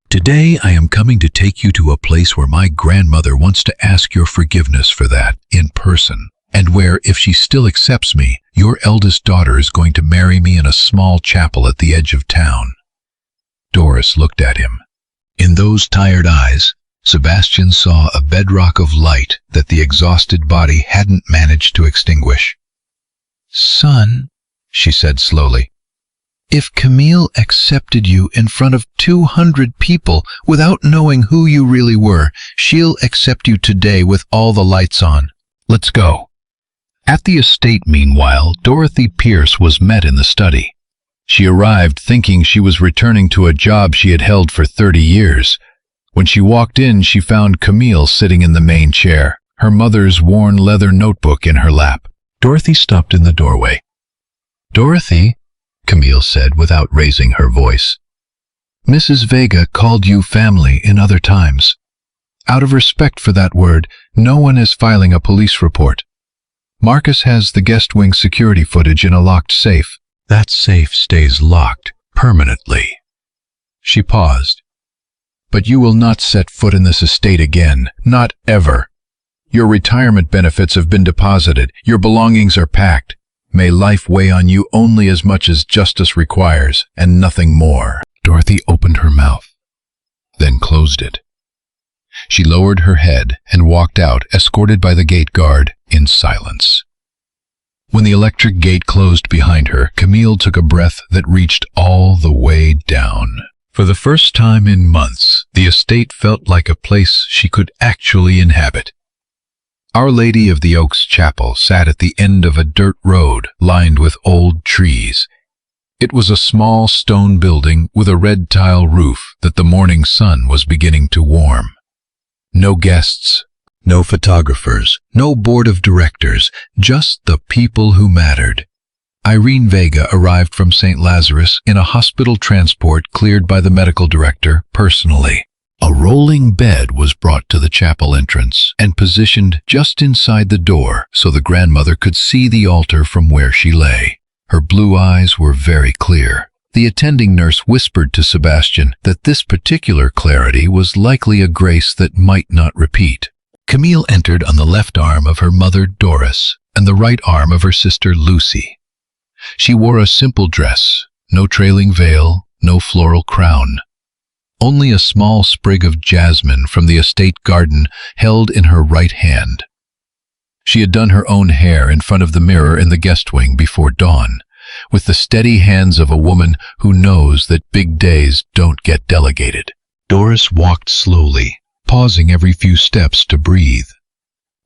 Today I am coming to take you to a place where my grandmother wants to ask your forgiveness for that in person, and where, if she still accepts me, your eldest daughter is going to marry me in a small chapel at the edge of town." Doris looked at him. In those tired eyes, Sebastian saw a bedrock of light that the exhausted body hadn't managed to extinguish. "Son," she said slowly, "if Camille accepted you in front of 200 people without knowing who you really were, she'll accept you today with all the lights on. Let's go." At the estate, meanwhile, Dorothy Pierce was met in the study. She arrived thinking she was returning to a job she had held for 30 years. When she walked in, she found Camille sitting in the main chair, her mother's worn leather notebook in her lap. Dorothy stopped in the doorway. "Dorothy," Camille said without raising her voice, "Mrs. Vega called you family in other times. Out of respect for that word, no one is filing a police report. Marcus has the guest wing security footage in a locked safe. That safe stays locked permanently." She paused. "But you will not set foot in this estate again, not ever. Your retirement benefits have been deposited. Your belongings are packed. May life weigh on you only as much as justice requires, and nothing more." Dorothy opened her mouth, then closed it. She lowered her head and walked out, escorted by the gate guard, in silence. When the electric gate closed behind her, Camille took a breath that reached all the way down. For the first time in months, the estate felt like a place she could actually inhabit. Our Lady of the Oaks Chapel sat at the end of a dirt road lined with old trees. It was a small stone building with a red tile roof that the morning sun was beginning to warm. No guests, no photographers, no board of directors, just the people who mattered. Irene Vega arrived from St. Lazarus in a hospital transport cleared by the medical director personally. A rolling bed was brought to the chapel entrance and positioned just inside the door so the grandmother could see the altar from where she lay. Her blue eyes were very clear. The attending nurse whispered to Sebastian that this particular clarity was likely a grace that might not repeat. Camille entered on the left arm of her mother Doris and the right arm of her sister Lucy. She wore a simple dress, no trailing veil, no floral crown. Only a small sprig of jasmine from the estate garden held in her right hand. She had done her own hair in front of the mirror in the guest wing before dawn, with the steady hands of a woman who knows that big days don't get delegated. Doris walked slowly, pausing every few steps to breathe.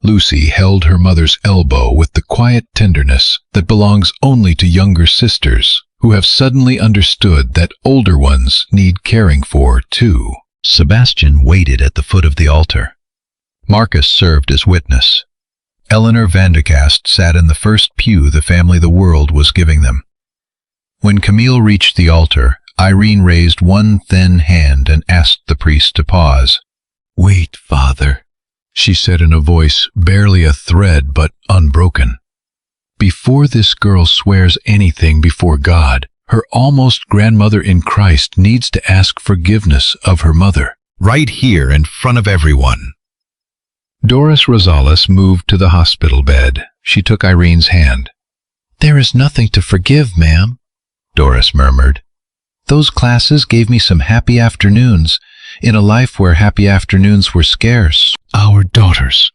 Lucy held her mother's elbow with the quiet tenderness that belongs only to younger sisters who have suddenly understood that older ones need caring for, too. Sebastian waited at the foot of the altar. Marcus served as witness. Eleanor Vandekast sat in the first pew the family the world was giving them. When Camille reached the altar, Irene raised one thin hand and asked the priest to pause. "Wait, Father," she said in a voice barely a thread but unbroken. "Before this girl swears anything before God, her almost grandmother in Christ needs to ask forgiveness of her mother, right here in front of everyone." Doris Rosales moved to the hospital bed. She took Irene's hand. "There is nothing to forgive, ma'am," Doris murmured. "Those classes gave me some happy afternoons, in a life where happy afternoons were scarce." "Our daughters,"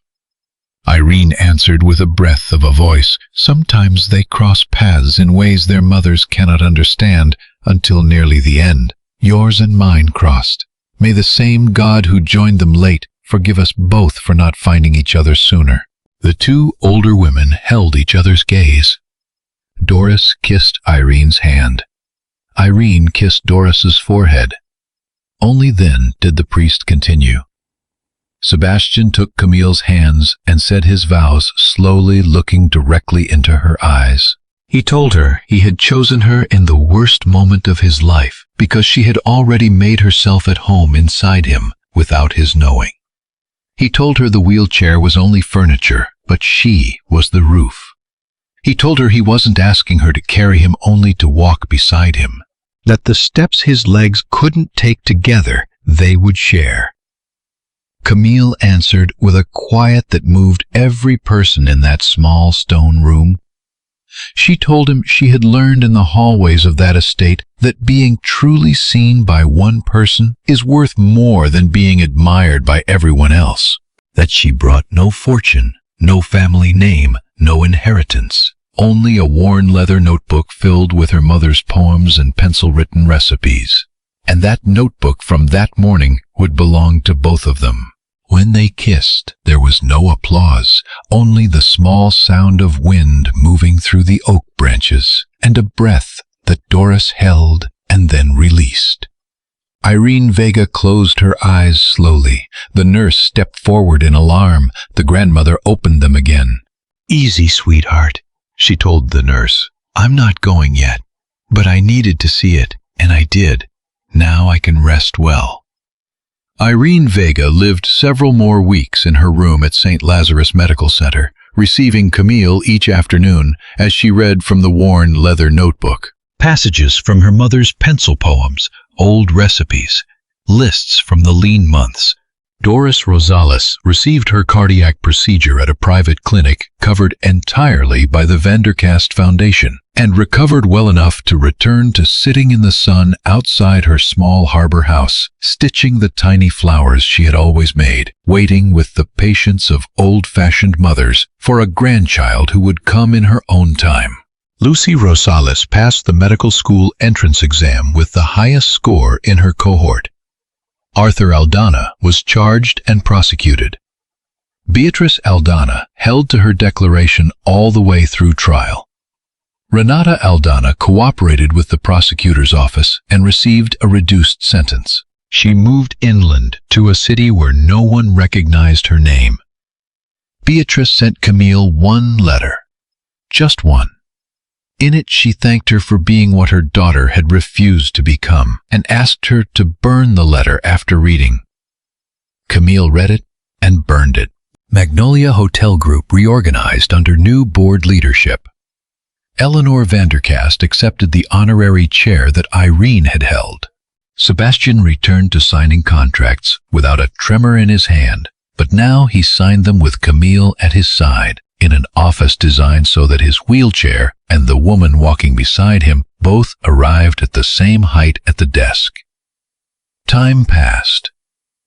Irene answered with a breath of a voice. "Sometimes they cross paths in ways their mothers cannot understand until nearly the end. Yours and mine crossed. May the same God who joined them late forgive us both for not finding each other sooner." The two older women held each other's gaze. Doris kissed Irene's hand. Irene kissed Doris's forehead. Only then did the priest continue. Sebastian took Camille's hands and said his vows, slowly looking directly into her eyes. He told her he had chosen her in the worst moment of his life because she had already made herself at home inside him without his knowing. He told her the wheelchair was only furniture, but she was the roof. He told her he wasn't asking her to carry him only to walk beside him, that the steps his legs couldn't take together, they would share. Camille answered with a quiet that moved every person in that small stone room. She told him she had learned in the hallways of that estate that being truly seen by one person is worth more than being admired by everyone else, that she brought no fortune, no family name, no inheritance, only a worn leather notebook filled with her mother's poems and pencil-written recipes. And that notebook from that morning would belong to both of them. When they kissed, there was no applause, only the small sound of wind moving through the oak branches, and a breath that Doris held and then released. Irene Vega closed her eyes slowly. The nurse stepped forward in alarm. The grandmother opened them again. "Easy, sweetheart. she told the nurse. "I'm not going yet, but I needed to see it, and I did. Now I can rest well." Irene Vega lived several more weeks in her room at St. Lazarus Medical Center, receiving Camille each afternoon as she read from the worn leather notebook. Passages from her mother's pencil poems, old recipes, lists from the lean months. Doris Rosales received her cardiac procedure at a private clinic covered entirely by the Vanderkast Foundation and recovered well enough to return to sitting in the sun outside her small harbor house, stitching the tiny flowers she had always made, waiting with the patience of old-fashioned mothers for a grandchild who would come in her own time. Lucy Rosales passed the medical school entrance exam with the highest score in her cohort. Arthur Aldana was charged and prosecuted. Beatrice Aldana held to her declaration all the way through trial. Renata Aldana cooperated with the prosecutor's office and received a reduced sentence. She moved inland to a city where no one recognized her name. Beatrice sent Camille one letter, just one. In it, she thanked her for being what her daughter had refused to become and asked her to burn the letter after reading. Camille read it and burned it. Magnolia Hotel Group reorganized under new board leadership. Eleanor Vanderkast accepted the honorary chair that Irene had held. Sebastian returned to signing contracts without a tremor in his hand, but now he signed them with Camille at his side, in an office designed so that his wheelchair and the woman walking beside him both arrived at the same height at the desk. Time passed.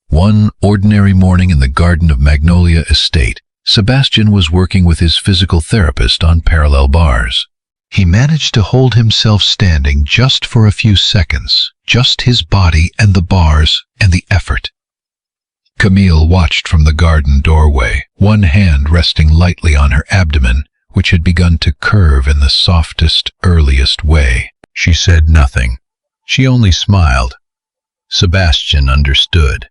One ordinary morning in the garden of Magnolia Estate, Sebastian was working with his physical therapist on parallel bars. He managed to hold himself standing just for a few seconds, just his body and the bars and the effort. Camille watched from the garden doorway, one hand resting lightly on her abdomen, which had begun to curve in the softest, earliest way. She said nothing. She only smiled. Sebastian understood.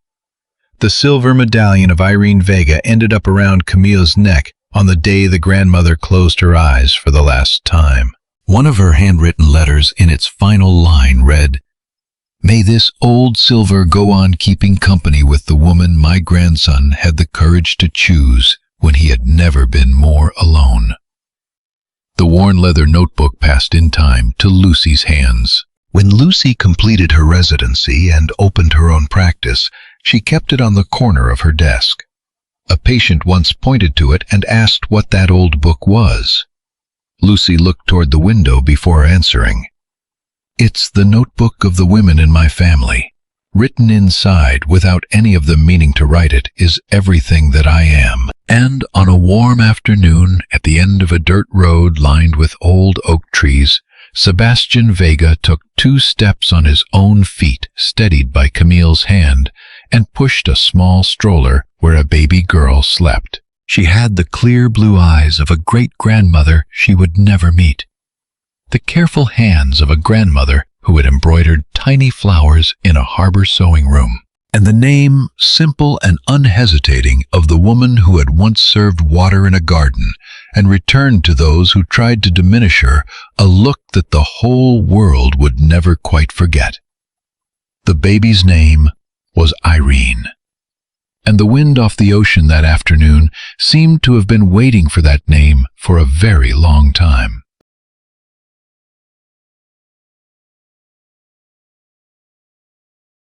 The silver medallion of Irene Vega ended up around Camille's neck on the day the grandmother closed her eyes for the last time. One of her handwritten letters in its final line read, "May this old silver go on keeping company with the woman my grandson had the courage to choose when he had never been more alone." The worn leather notebook passed in time to Lucy's hands. When Lucy completed her residency and opened her own practice, she kept it on the corner of her desk. A patient once pointed to it and asked what that old book was. Lucy looked toward the window before answering. "It's the notebook of the women in my family. Written inside, without any of them meaning to write it, is everything that I am." And on a warm afternoon, at the end of a dirt road lined with old oak trees, Sebastian Vega took 2 steps on his own feet, steadied by Camille's hand, and pushed a small stroller where a baby girl slept. She had the clear blue eyes of a great-grandmother she would never meet, the careful hands of a grandmother who had embroidered tiny flowers in a harbor sewing room, and the name, simple and unhesitating, of the woman who had once served water in a garden and returned to those who tried to diminish her a look that the whole world would never quite forget. The baby's name was Irene, and the wind off the ocean that afternoon seemed to have been waiting for that name for a very long time.